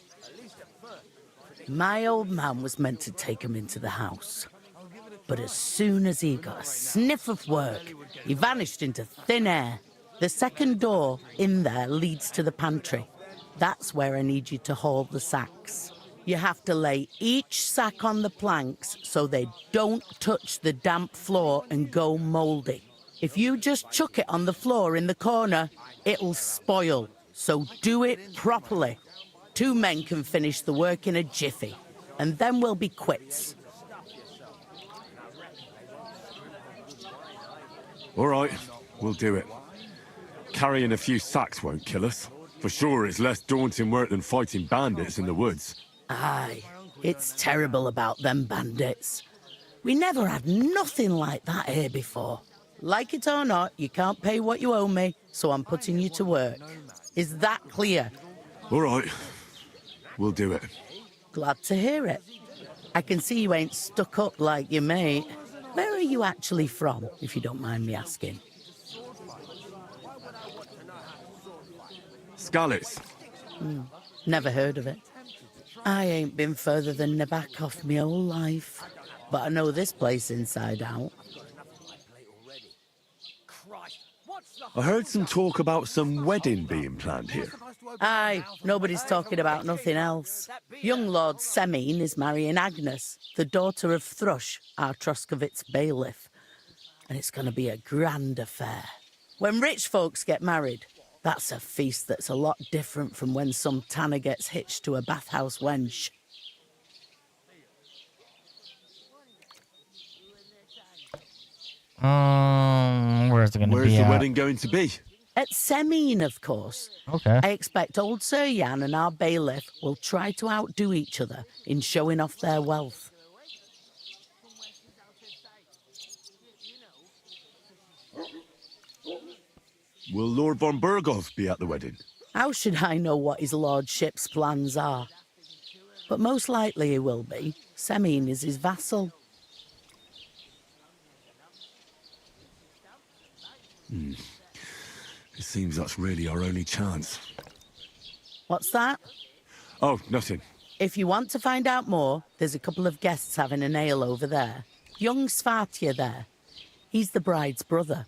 My old man was meant to take 'em into the house. But as soon as he got a sniff of work, he vanished into thin air. The second door in there leads to the pantry. That's where I need you to haul the sacks. You have to lay each sack on the planks so they don't touch the damp floor and go mouldy. If you just chuck it on the floor in the corner, it'll spoil. So do it properly. 2 men can finish the work in a jiffy, and then we'll be quits. All right, we'll do it. Carrying a few sacks won't kill us. For sure, it's less daunting work than fighting bandits in the woods. Aye, it's terrible about them bandits. We never had nothing like that here before. Like it or not, you can't pay what you owe me, so I'm putting you to work. Is that clear? All right. We'll do it. Glad to hear it. I can see you ain't stuck up like your mate. Where are you actually from, if you don't mind me asking? Skalitz. Never heard of it. I ain't been further than Nabakov my whole life, but I know this place inside out. I heard some talk about some wedding being planned here. Aye, nobody's talking about nothing else. Young Lord Semine is marrying Agnes, the daughter of Thrush, our Troskovitz bailiff. And it's going to be a grand affair. When rich folks get married, that's a feast that's a lot different from when some tanner gets hitched to a bathhouse wench. Where's it going to be? Where's the wedding going to be? At Semine, of course. Okay. I expect old Sir Jan and our bailiff will try to outdo each other in showing off their wealth. Will Lord von Berghoff be at the wedding? How should I know what his lordship's plans are? But most likely he will be. Semine is his vassal. It seems that's really our only chance. What's that? Oh, nothing. If you want to find out more, there's a couple of guests having an ale over there. Young Svartje there. He's the bride's brother.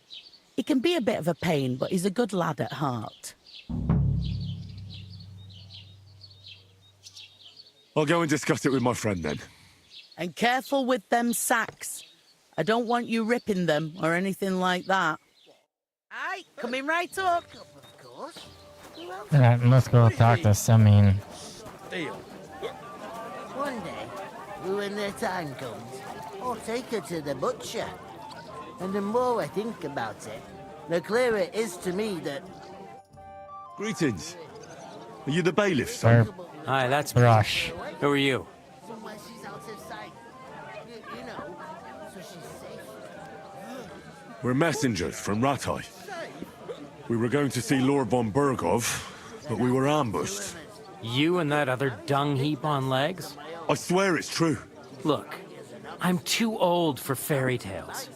He can be a bit of a pain, but he's a good lad at heart. I'll go and discuss it with my friend then. And careful with them sacks. I don't want you ripping them or anything like that. Aye, coming right up. Alright, let's go talk to Semine. One day, when the time comes, I'll take her to the butcher. And the more I think about it, the clearer it is to me that... Greetings. Are you the bailiff, son? Hi, that's me. Rush. Who are you? Somewhere she's out of sight. You know, so she's safe. We're messengers from Ratai. We were going to see Lord von Berghoff, but we were ambushed. You and that other dung heap on legs? I swear it's true. Look, I'm too old for fairy tales.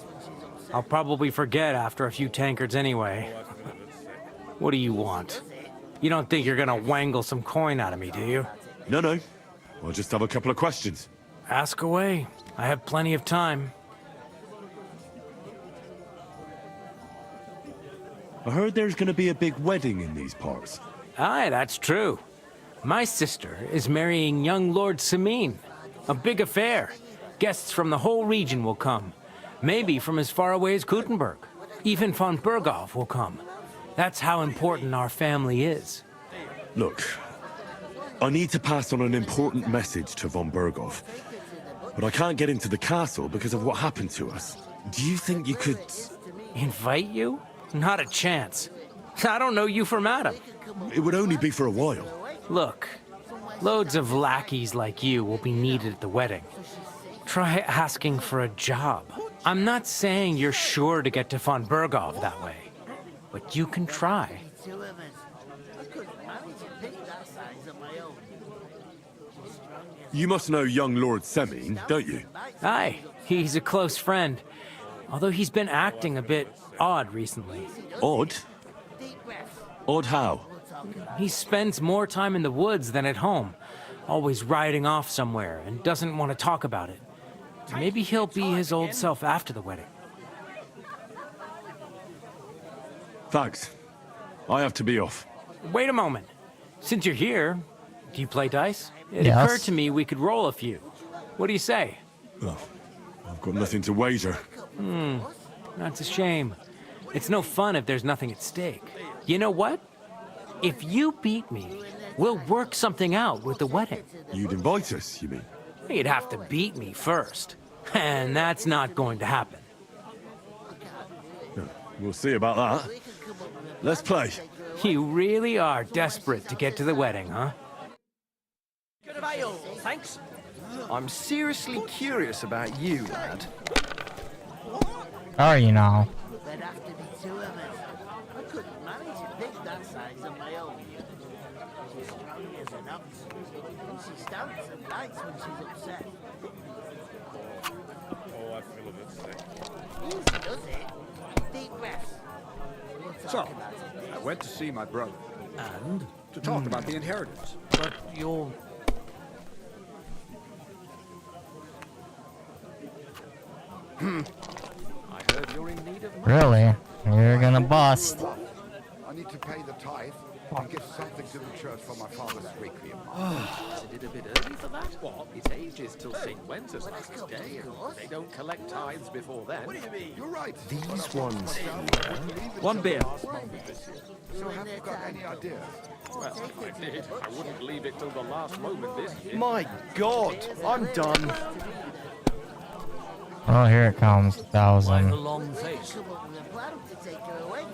I'll probably forget after a few tankards anyway. What do you want? You don't think you're gonna wangle some coin out of me, do you? No. I'll just have a couple of questions. Ask away. I have plenty of time. I heard there's going to be a big wedding in these parts. Aye, that's true. My sister is marrying young Lord Semine. A big affair. Guests from the whole region will come. Maybe from as far away as Gutenberg. Even von Berghoff will come. That's how important our family is. Look, I need to pass on an important message to von Berghoff, but I can't get into the castle because of what happened to us. Do you think you could... Invite you? Not a chance. I don't know you from Adam. It would only be for a while. Look, loads of lackeys like you will be needed at the wedding. Try asking for a job. I'm not saying you're sure to get to von Berghoff that way, but you can try. You must know young Lord Semine, don't you? Aye, he's a close friend. Although he's been acting a bit odd recently. Odd? Odd how? He spends more time in the woods than at home, always riding off somewhere and doesn't want to talk about it. Maybe he'll be his old self after the wedding. Thanks. I have to be off. Wait a moment. Since you're here, do you play dice? It Yes. occurred to me we could roll a few. What do you say? Oh, I've got nothing to wager. That's a shame. It's no fun if there's nothing at stake. You know what? If you beat me, we'll work something out with the wedding. You'd invite us, you mean? You'd have to beat me first. And that's not going to happen. We'll see about that. Let's play. You really are desperate to get to the wedding, huh? Good of ale, thanks. I'm seriously curious about you, lad. Are you now? There'd have to be two of us. I couldn't manage a pig that size on my own. She's strong as an ox, and she stamps and bites when she's upset. Oh, I feel a bit sick. Easy does it. Deep breaths. We'll talk So, about it later. I went to see my brother And? to talk about the inheritance. But you're... I heard you're in need of money. Really? You're gonna bust. I need to pay the tithe and give something to the church for my father's requiem. Is it a bit early for that? What? It ages till St. Wenceslas's Day, and they don't collect tithes before then. What do you mean? You're right. These ones here. One beer. So have you got any ideas? Well, if I did, I wouldn't leave it till the last moment this year. My God, I'm done. Oh, here it comes. 1,000. long face. Come up with a plan to take her away.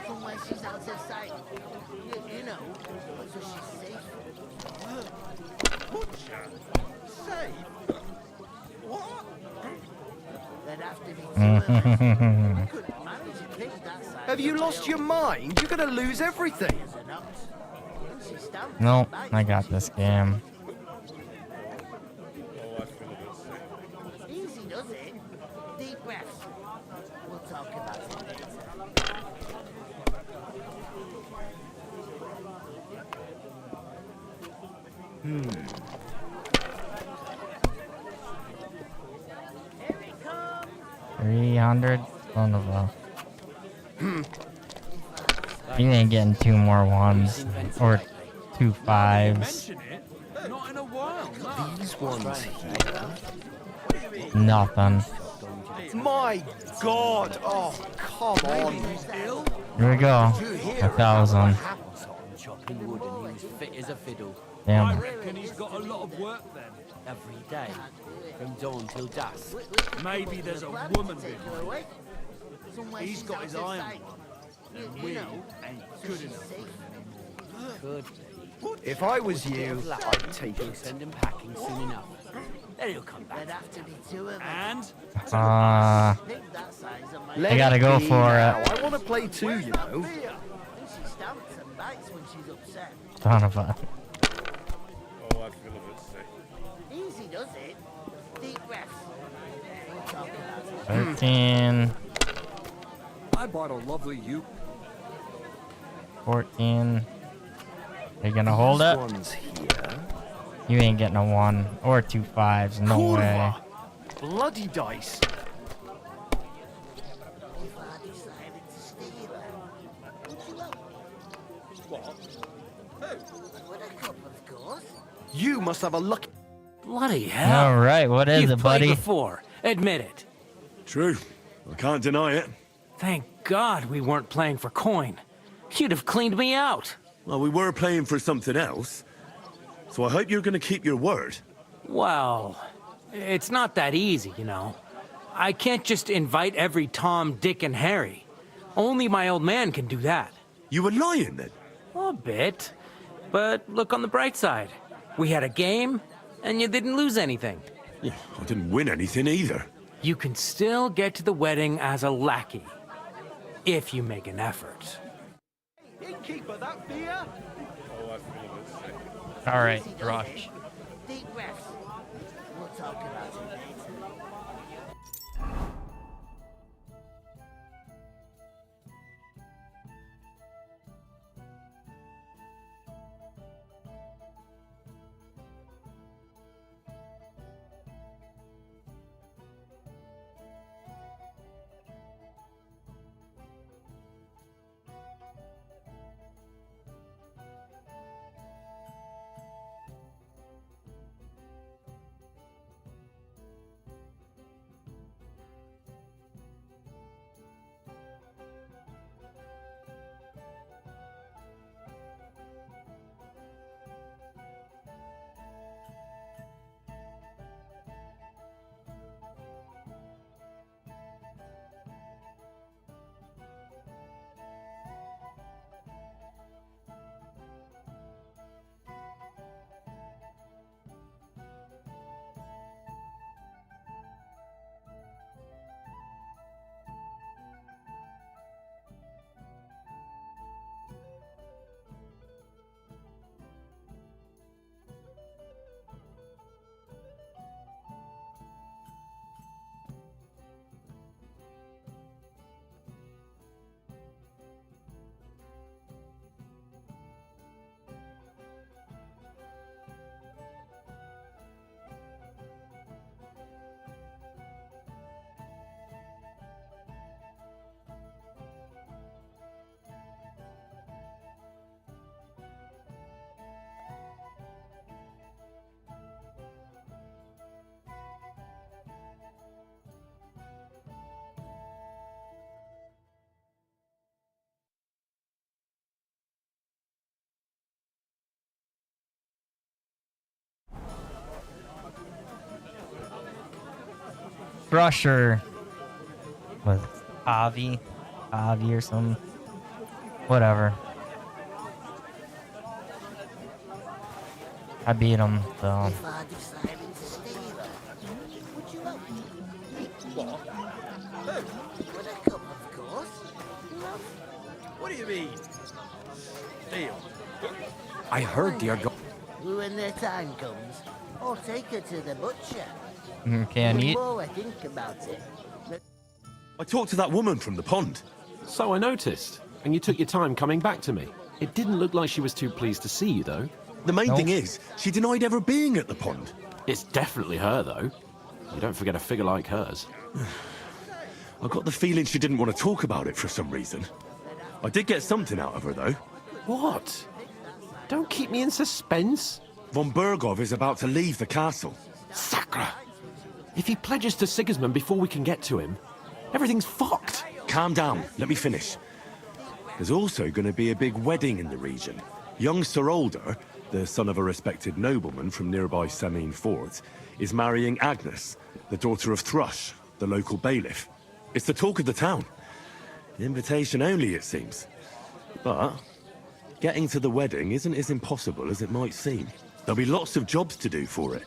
Somewhere she's out of sight. You know, so she's safe. Butcher? Safe? What? There'd have to be two of us. I couldn't manage a pig that size. Have you lost your mind? You're gonna lose everything. As an ox, and she stamps Nope, and bites I got when this she's game. Oh, I feel a bit sick. upset. Easy does it. Deep breaths. We'll talk about it later. Here it comes. 300? Son of a... You ain't getting two more ones. Or two fives. Not in a while, no. These ones here. Nothing. My God! Oh, come on. Here we go. 1,000. Chopping wood and he was fit as a fiddle. Damn. reckon he's got a lot of work then. Every day, from dawn till dusk. Maybe there's a woman behind. He's got his eye on one. And we ain't good enough. Could If I was you, I'd take he'll it. send him packing soon enough. Then he'll come back. There'd have to be two of us. And Pig that size on my Let I gotta it go be for now. it. I want to play too, you know. and she stamps and bites when she's upset. Son of a... Oh, I feel a bit sick. Easy does it. Deep breaths. We'll talk about it. 13. I bought a lovely you. 14. Are you gonna hold it? Ones here. You ain't getting a 1 or two fives. No way. Kurva! Bloody dice. If I decided to steal her, would you help me? What? Would a cup, of course. You must have a lucky. Bloody hell. All right, what is You've it, played buddy? before. Admit it. True. I can't deny it. Thank God we weren't playing for coin. You'd have cleaned me out. Well, we were playing for something else. So I hope you're going to keep your word. Well, it's not that easy, you know. I can't just invite every Tom, Dick, and Harry. Only my old man can do that. You were lying then? A bit. But look on the bright side. We had a game, and you didn't lose anything. Yeah, I didn't win anything either. You can still get to the wedding as a lackey. If you make an effort. Innkeeper, that beer? Oh, I feel a bit sick. All right, Easy does rush. it. Deep breaths. We'll talk about it later. Brush or was Avi or something. Whatever. I beat him, so. What do you mean? Deal. I heard they are going. When their time comes, I'll take her to the butcher. Can The eat. more I think about it, I talked to that woman from the pond. So I noticed, and you took your time coming back to me. It didn't look like she was too pleased to see you, though. The main thing is, she denied ever being at the pond. It's definitely her, though. You don't forget a figure like hers. I got the feeling she didn't want to talk about it for some reason. I did get something out of her, though. What? Don't keep me in suspense. Von Bergov is about to leave the castle. Sacra! If he pledges to Sigismund before we can get to him, everything's fucked. Calm down. Let me finish. There's also going to be a big wedding in the region. Young Sir Older, the son of a respected nobleman from nearby Samine Fort, is marrying Agnes, the daughter of Thrush, the local bailiff. It's the talk of the town. Invitation only, it seems. But getting to the wedding isn't as impossible as it might seem. There'll be lots of jobs to do for it.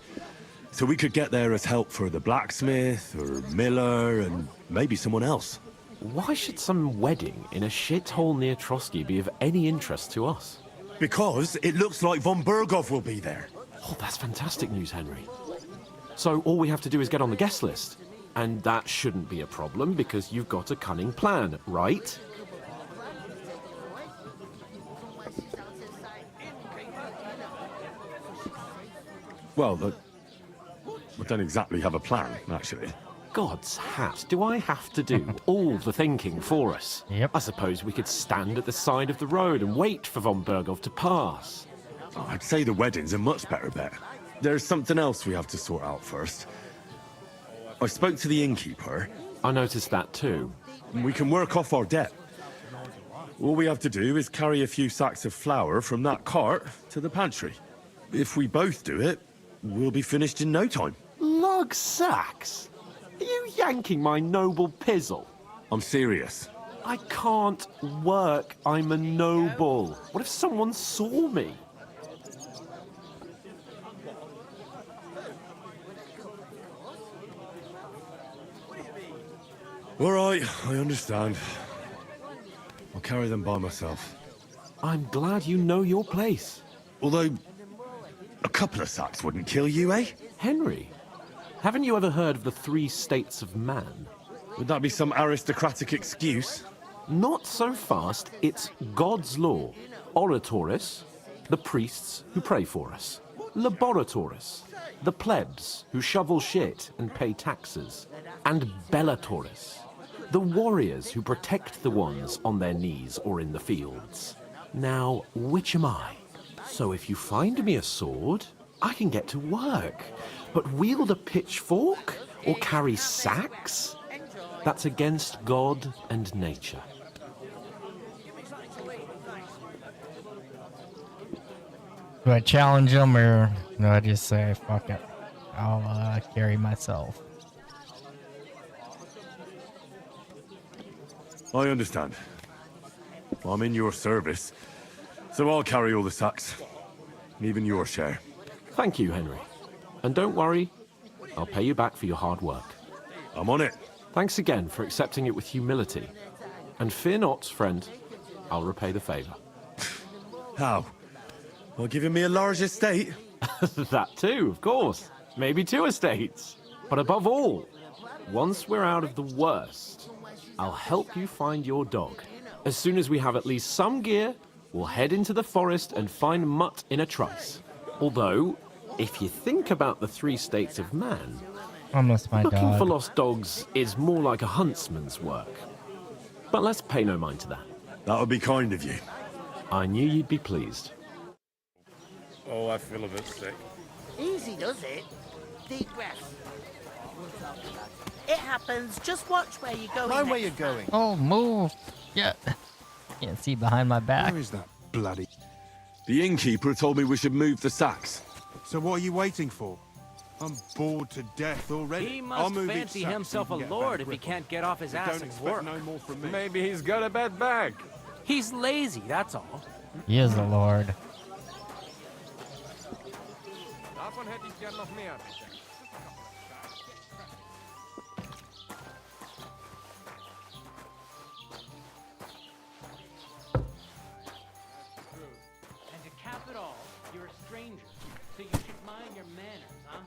So we could get there as help for the blacksmith, or miller, and maybe someone else. Why should some wedding in a shithole near Trotsky be of any interest to us? Because it looks like Von Bergov will be there. Oh, that's fantastic news, Henry. So all we have to do is get on the guest list. And that shouldn't be a problem because you've got a cunning plan, right? Well, I don't exactly have a plan, actually. God's hat, do I have to do all the thinking for us? Yep. I suppose we could stand at the side of the road and wait for von Bergov to pass. Oh, I'd say the wedding's a much better bet. There's something else we have to sort out first. I spoke to the innkeeper. I noticed that too. We can work off our debt. All we have to do is carry a few sacks of flour from that cart to the pantry. If we both do it, we'll be finished in no time. Lug sacks? Are you yanking my noble pizzle? I'm serious. I can't work. I'm a noble. What if someone saw me? All right, I understand. I'll carry them by myself. I'm glad you know your place. Although, a couple of sacks wouldn't kill you, eh? Henry, haven't you ever heard of the 3 states of man? Would that be some aristocratic excuse? Not so fast. It's God's law. Oratoris, the priests who pray for us. Laboratoris, the plebs who shovel shit and pay taxes. And Bellatoris, the warriors who protect the ones on their knees or in the fields. Now, which am I? So if you find me a sword, I can get to work. But wield a pitchfork or carry sacks? That's against God and nature. Do I challenge him or do I just say, fuck it, I'll carry myself? I understand. I'm in your service, so I'll carry all the sacks. Even your share. Thank you, Henry. And don't worry, I'll pay you back for your hard work. I'm on it. Thanks again for accepting it with humility. And fear not, friend, I'll repay the favor. How? Well, giving me a large estate? That too, of course. Maybe 2 estates. But above all, once we're out of the worst, I'll help you find your dog. As soon as we have at least some gear, we'll head into the forest and find Mutt in a trice. Although, if you think about the 3 states of man, Almost my looking dog. for lost dogs is more like a huntsman's work. But let's pay no mind to that. That would be kind of you. I knew you'd be pleased. Oh, I feel a bit sick. easy does it. Deep breath. It happens. Just watch where you're going. Mind where you're going. Oh, move. Yeah. Can't see behind my back. Where is that bloody... The innkeeper told me we should move the sacks. So what are you waiting for? I'm bored to death already. He I'll must move each fancy sack so himself you a can get lord back if he grip on can't it. get off his But ass don't and expect work. no more from me. Maybe he's got a bad back. He's lazy, that's all. He is a lord. Davon hätte ich gern noch mehr, bitte. And to cap it all, you're a stranger, so you should mind your manners, huh?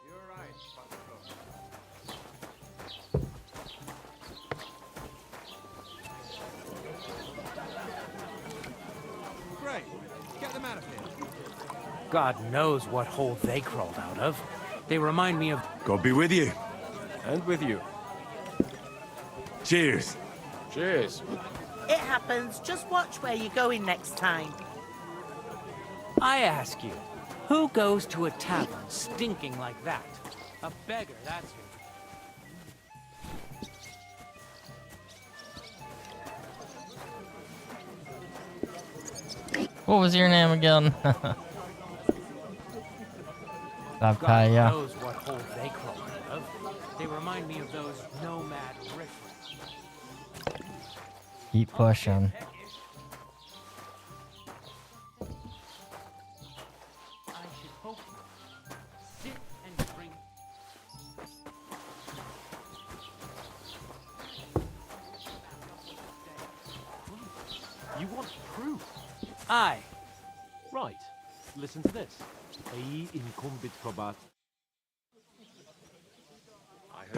You're right, Pastor. Great. Get them out of here. God knows what hole they crawled out of. They remind me of... God be with you. And with you. Cheers. Cheers. It happens. Just watch where you're going next time. I ask you, who goes to a tavern stinking like that? A beggar, that's who. What was your name again? God Papaya. knows what hole they crawled out of. They remind me of those nomad riffraff. Keep pushing. I should hope not. Sit and drink. You want proof? Aye. Right. Listen to this. Ei incumbit probat.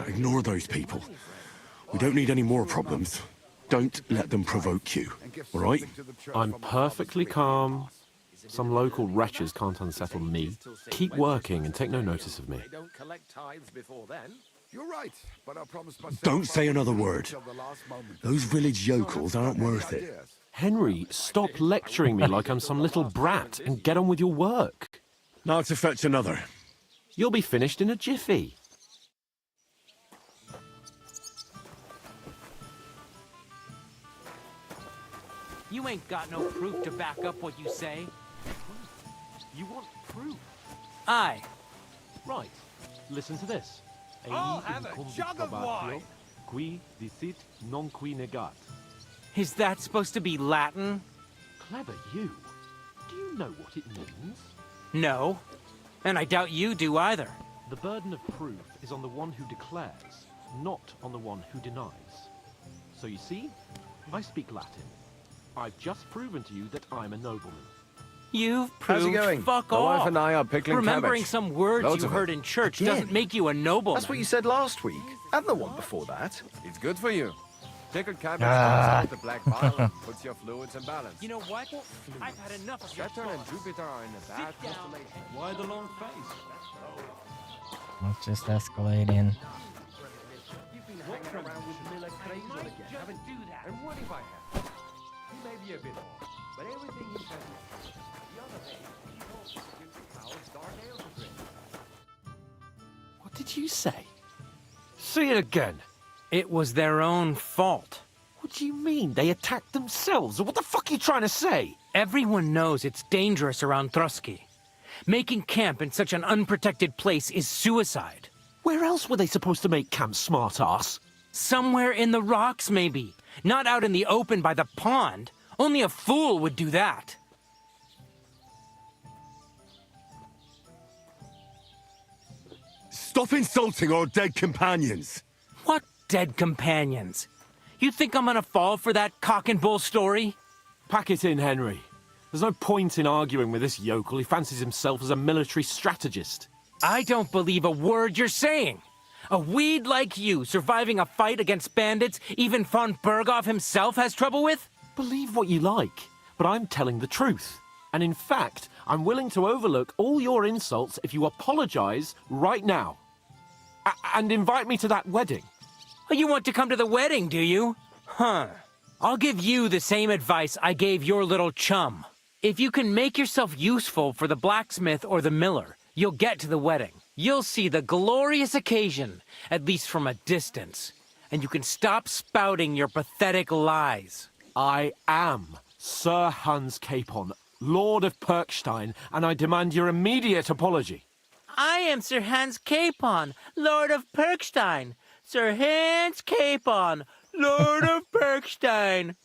Ignore those people. We don't need any more problems. Don't let them provoke you, all right? I'm perfectly calm. Some local wretches can't unsettle me. Keep working and take no notice of me. They don't collect tithes before then. You're right, but I promised myself Don't say another word. till the last moment. Those village yokels aren't worth it. Henry, stop lecturing me like I'm some little brat and get on with your work. Now to fetch another. You'll be finished in a jiffy. You ain't got no proof to back up what you say. You want proof? Aye. Right. Listen to this. I'll have a jug of wine. Qui dicit non qui negat. Is that supposed to be Latin? Clever you. Do you know what it means? No. And I doubt you do either. The burden of proof is on the one who declares, not on the one who denies. So you see, I speak Latin. I've just proven to you that I'm a nobleman. You've How's it proved going? fuck My off. wife and I are pickling Remembering cabbage. some words Loads you of heard it. in church Again? doesn't make you a nobleman. That's what you said last week, and the one before that. It's good for you. Pickled cabbage Ah. comes out the black bile and puts your fluids in balance. You know what? I've had enough of your Saturn and thoughts. Jupiter are in a bad Sit down. constellation. Why the long face? It's just escalating. You've been hanging around with Miller Crazel again, haven't you? Do that. And what if I have? He may be a bit off, but everything he says is true. The other day, he told me to give the cows dark ale to drink. What did you say? See it again. It was their own fault. What do you mean? They attacked themselves? Or what the fuck are you trying to say? Everyone knows it's dangerous around Trotsky. Making camp in such an unprotected place is suicide. Where else were they supposed to make camp, smart-ass? Somewhere in the rocks, maybe. Not out in the open by the pond. Only a fool would do that. Stop insulting our dead companions. What dead companions? You think I'm gonna fall for that cock and bull story? Pack it in, Henry. There's no point in arguing with this yokel. He fancies himself as a military strategist. I don't believe a word you're saying. A weed like you surviving a fight against bandits even von Berghoff himself has trouble with? Believe what you like, but I'm telling the truth. And in fact, I'm willing to overlook all your insults if you apologize right now. And invite me to that wedding. Oh, you want to come to the wedding, do you? Huh. I'll give you the same advice I gave your little chum. If you can make yourself useful for the blacksmith or the miller, you'll get to the wedding. You'll see the glorious occasion, at least from a distance. And you can stop spouting your pathetic lies. I am Sir Hans Capon, Lord of Perkstein, and I demand your immediate apology. I am Sir Hans Capon, Lord of Perkstein. Sir Hans Capon, Lord of Perkstein.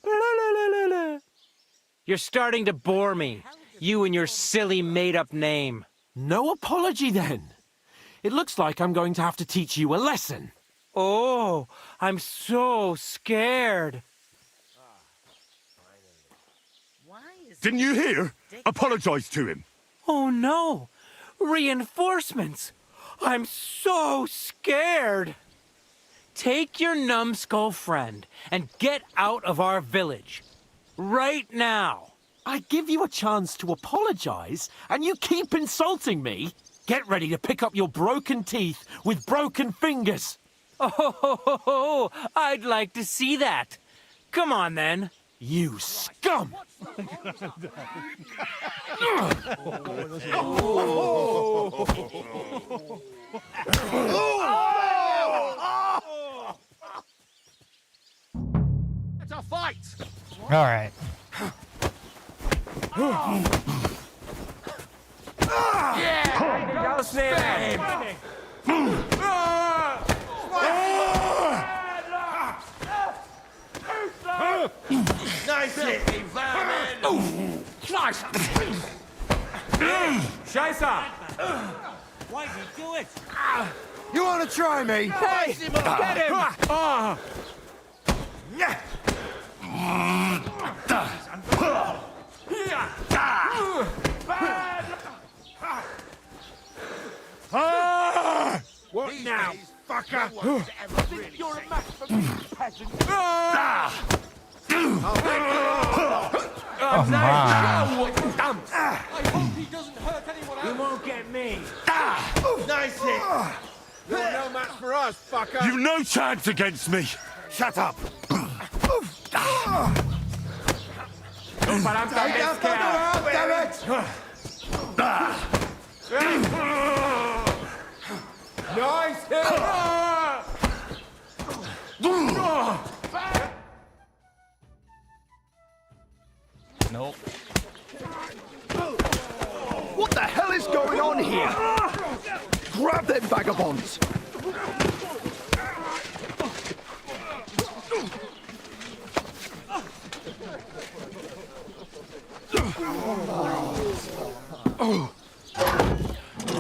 You're starting to bore me. You and your silly made-up name. No apology, then. It looks like I'm going to have to teach you a lesson. Oh, I'm so scared. Didn't you hear? Apologize to him. Oh no! Reinforcements! I'm so scared! Take your numbskull friend and get out of our village. Right now. I give you a chance to apologize, and you keep insulting me. Get ready to pick up your broken teeth with broken fingers. Oh, I'd like to see that. Come on, then. You scum! It's a fight! All right. Go snare him. Nice hit, you vermin! Scheiße! Why did you do it? You want to try me? Hey! Get him! What now, fucker? Think you're a match for me, peasant? Oh my. I hope he doesn't hurt anyone else. You won't get me. Nice hit! You're no match for us, fucker! You've no chance against me. Shut up! Nice hit! Nope. What the hell is going on here? Grab them vagabonds!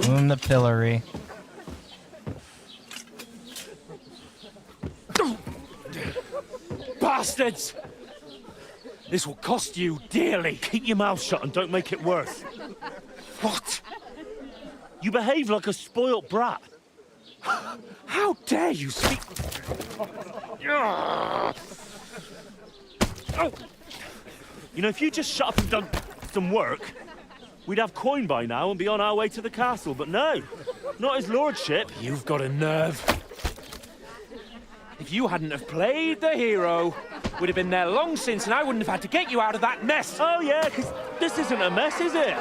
Wound the pillory. Bastards! This will cost you dearly. Keep your mouth shut and don't make it worse. What? You behave like a spoilt brat. How dare you speak... Oh. You know, if you just shut up and done some work, we'd have coin by now and be on our way to the castle, but no. Not his lordship. You've got a nerve. If you hadn't have played the hero, we'd have been there long since and I wouldn't have had to get you out of that mess. Oh, yeah, because this isn't a mess, is it?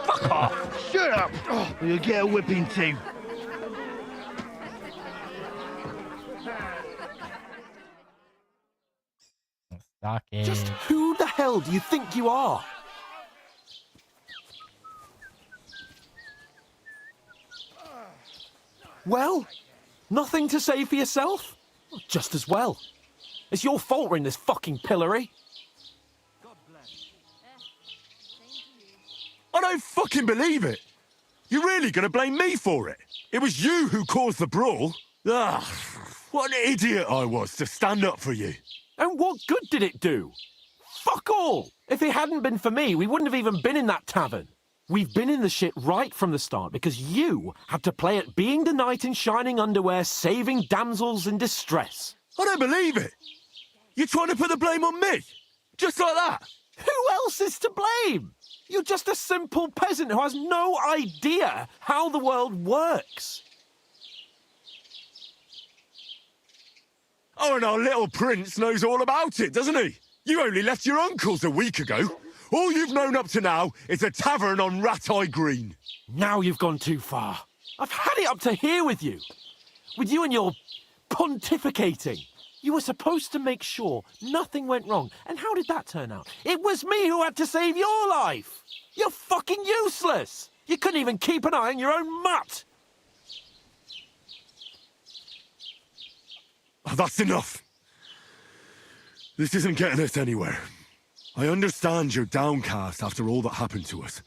Fuck off. Shut up! Or you'll get a whipping too. Stockade. Just who the hell do you think you are? Well, nothing to say for yourself? Just as well. It's your fault we're in this fucking pillory. I don't fucking believe it. You're really gonna blame me for it? It was you who caused the brawl. Ugh, what an idiot I was to stand up for you. And what good did it do? Fuck all! If it hadn't been for me, we wouldn't have even been in that tavern. We've been in the shit right from the start because you had to play at being the knight in shining underwear, saving damsels in distress. I don't believe it. You're trying to put the blame on me? Just like that? Who else is to blame? You're just a simple peasant who has no idea how the world works. Oh, and our little prince knows all about it, doesn't he? You only left your uncle's a week ago. All you've known up to now is a tavern on Rat-Eye Green. Now you've gone too far. I've had it up to here with you. With you and your pontificating. You were supposed to make sure nothing went wrong. And how did that turn out? It was me who had to save your life. You're fucking useless. You couldn't even keep an eye on your own mutt! Oh, that's enough. This isn't getting us anywhere. I understand you're downcast after all that happened to us.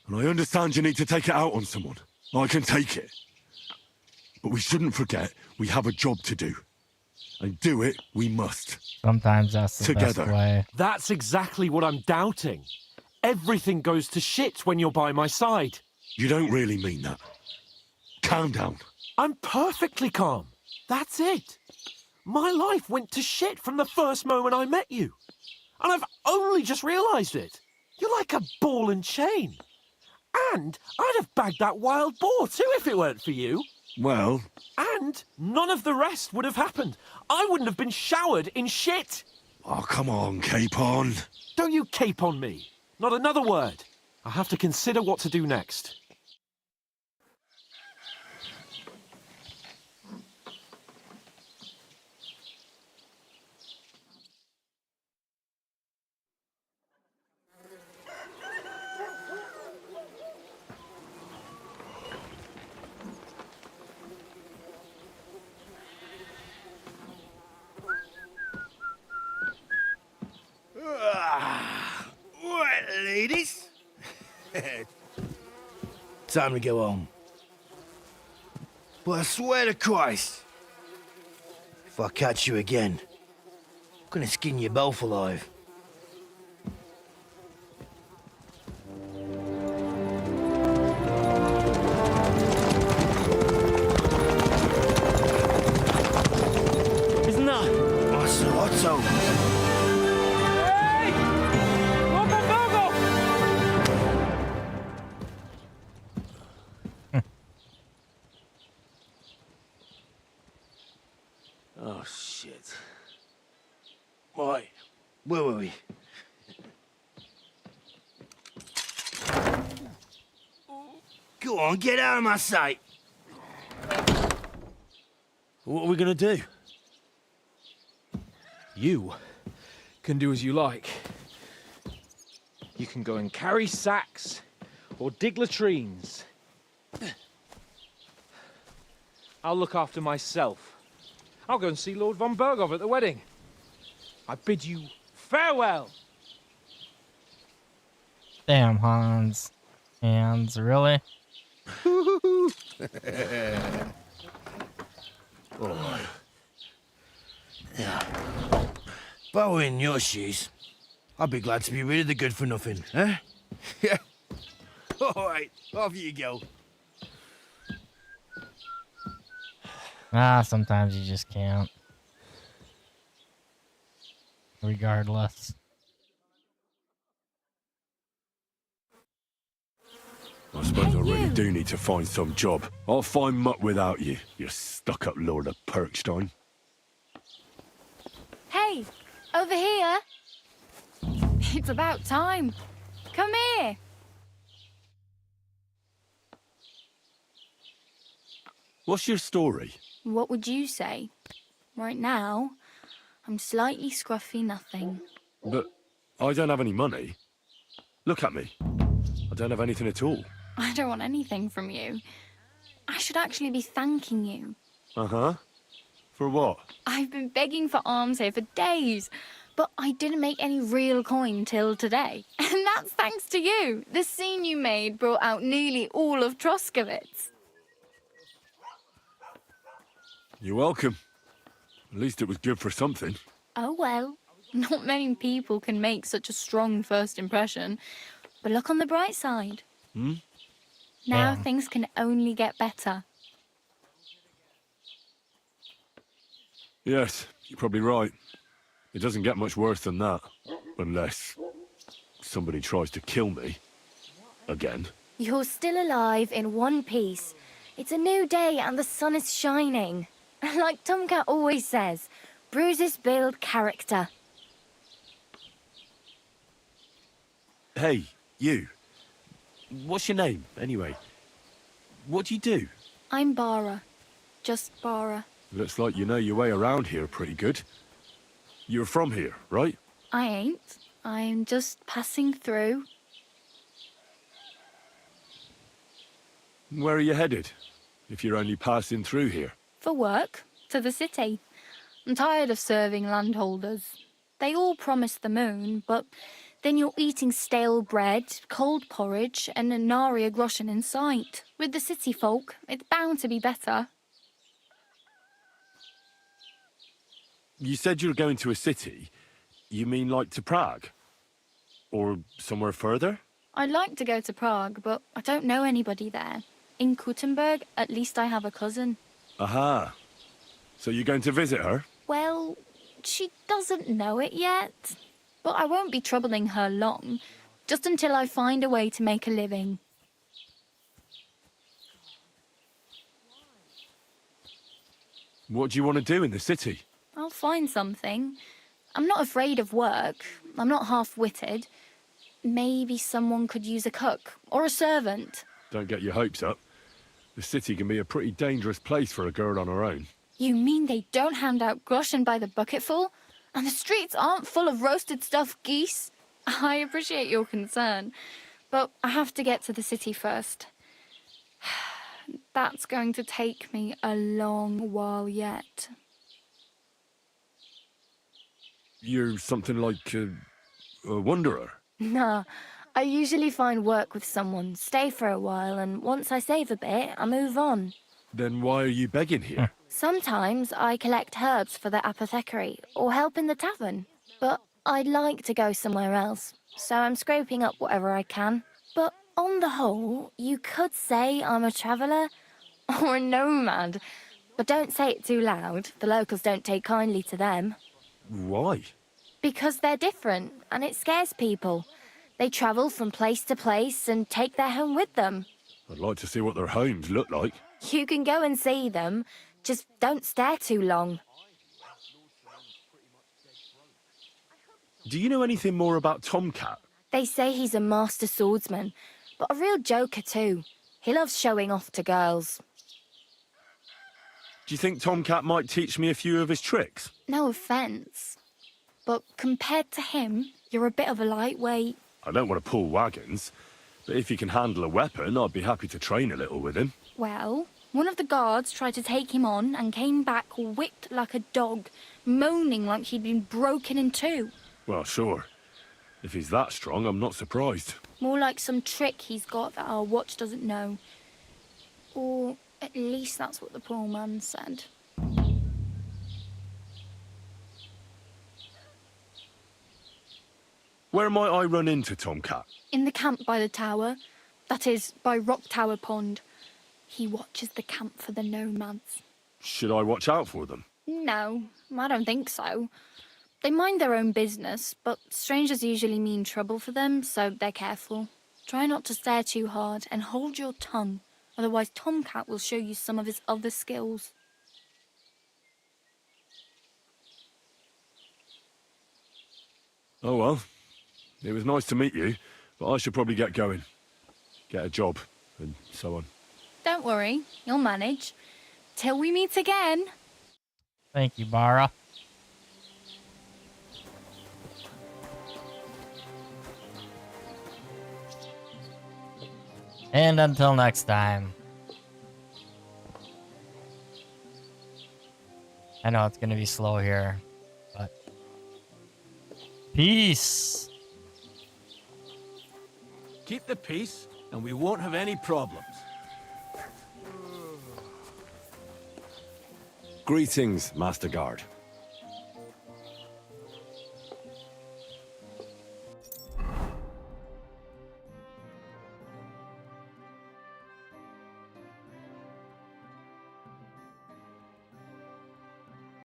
And I understand you need to take it out on someone. I can take it. But we shouldn't forget we have a job to do. And do it we must. Sometimes that's the Together. best way. That's exactly what I'm doubting. Everything goes to shit when you're by my side. You don't really mean that. Calm down. I'm perfectly calm. That's it. My life went to shit from the first moment I met you. And I've only just realised it. You're like a ball and chain. And I'd have bagged that wild boar too if it weren't for you. Well... And none of the rest would have happened. I wouldn't have been showered in shit. Oh, come on, Capon. Don't you cape on me. Not another word. I have to consider what to do next. Right, ladies. Time to go home. But I swear to Christ, if I catch you again, I'm gonna skin you both alive. Isn't that? Otto. Oh, shit. Right, where were we? Go on, get out of my sight. What are we gonna do? You can do as you like. You can go and carry sacks or dig latrines. I'll look after myself. I'll go and see Lord von Bergov at the wedding. I bid you farewell. Damn, Hans. Hans, really? Oh. Yeah. If I were in your shoes, I'd be glad to be rid of the good for nothing, eh? Yeah. All right, off you go. Sometimes you just can't. Regardless. I suppose I really do need to find some job. I'll find mutt without you, you stuck-up Lord of Perkstein. Hey, over here. It's about time. Come here. What's your story? What would you say? Right now, I'm slightly scruffy nothing. But I don't have any money. Look at me. I don't have anything at all. I don't want anything from you. I should actually be thanking you. Uh-huh. For what? I've been begging for alms here for days, but I didn't make any real coin till today. And that's thanks to you. The scene you made brought out nearly all of Troskowitz. You're welcome. At least it was good for something. Oh well, not many people can make such a strong first impression. But look on the bright side. Hmm? Now things can only get better. Yes, you're probably right. It doesn't get much worse than that. Unless somebody tries to kill me. Again. You're still alive in one piece. It's a new day and the sun is shining. Like Tomcat always says, bruises build character. Hey, you. What's your name, anyway? What do you do? I'm Bara. Just Bara. Looks like you know your way around here pretty good. You're from here, right? I ain't. I'm just passing through. Where are you headed? If you're only passing through here. For work, to the city. I'm tired of serving landholders. They all promise the moon, but then you're eating stale bread, cold porridge, and a nary a groschen in sight. With the city folk, it's bound to be better. You said you were going to a city. You mean like to Prague? Or somewhere further? I'd like to go to Prague, but I don't know anybody there. In Kuttenberg, at least I have a cousin. Aha. So you're going to visit her? Well, she doesn't know it yet. But I won't be troubling her long, just until I find a way to make a living. What do you want to do in the city? I'll find something. I'm not afraid of work. I'm not half-witted. Maybe someone could use a cook or a servant. Don't get your hopes up. The city can be a pretty dangerous place for a girl on her own. You mean they don't hand out groschen by the bucketful? And the streets aren't full of roasted stuffed geese? I appreciate your concern, but I have to get to the city first. That's going to take me a long while yet. You're something like a wanderer? Nah, I usually find work with someone, stay for a while, and once I save a bit, I move on. Then why are you begging here? Sometimes I collect herbs for the apothecary or help in the tavern, but I'd like to go somewhere else, so I'm scraping up whatever I can. But on the whole, you could say I'm a traveller or a nomad, but don't say it too loud. The locals don't take kindly to them. Why? Because they're different, and it scares people. They travel from place to place and take their home with them. I'd like to see what their homes look like. You can go and see them, just don't stare too long. Do you know anything more about Tomcat? They say he's a master swordsman, but a real joker too. He loves showing off to girls. Do you think Tomcat might teach me a few of his tricks? No offence, but compared to him, you're a bit of a lightweight. I don't want to pull wagons, but if he can handle a weapon, I'd be happy to train a little with him. Well, one of the guards tried to take him on and came back whipped like a dog, moaning like he'd been broken in two. Well, sure. If he's that strong, I'm not surprised. More like some trick he's got that our watch doesn't know. Or at least that's what the poor man said. Where might I run into Tomcat? In the camp by the tower. That is, by Rock Tower Pond. He watches the camp for the nomads. Should I watch out for them? No, I don't think so. They mind their own business, but strangers usually mean trouble for them, so they're careful. Try not to stare too hard and hold your tongue, otherwise Tomcat will show you some of his other skills. Oh well. It was nice to meet you, but I should probably get going. Get a job, and so on. Don't worry, you'll manage. Till we meet again. Thank you, Bara. And until next time. I know it's gonna be slow here, but peace. Keep the peace, and we won't have any problems. Greetings, Master Guard.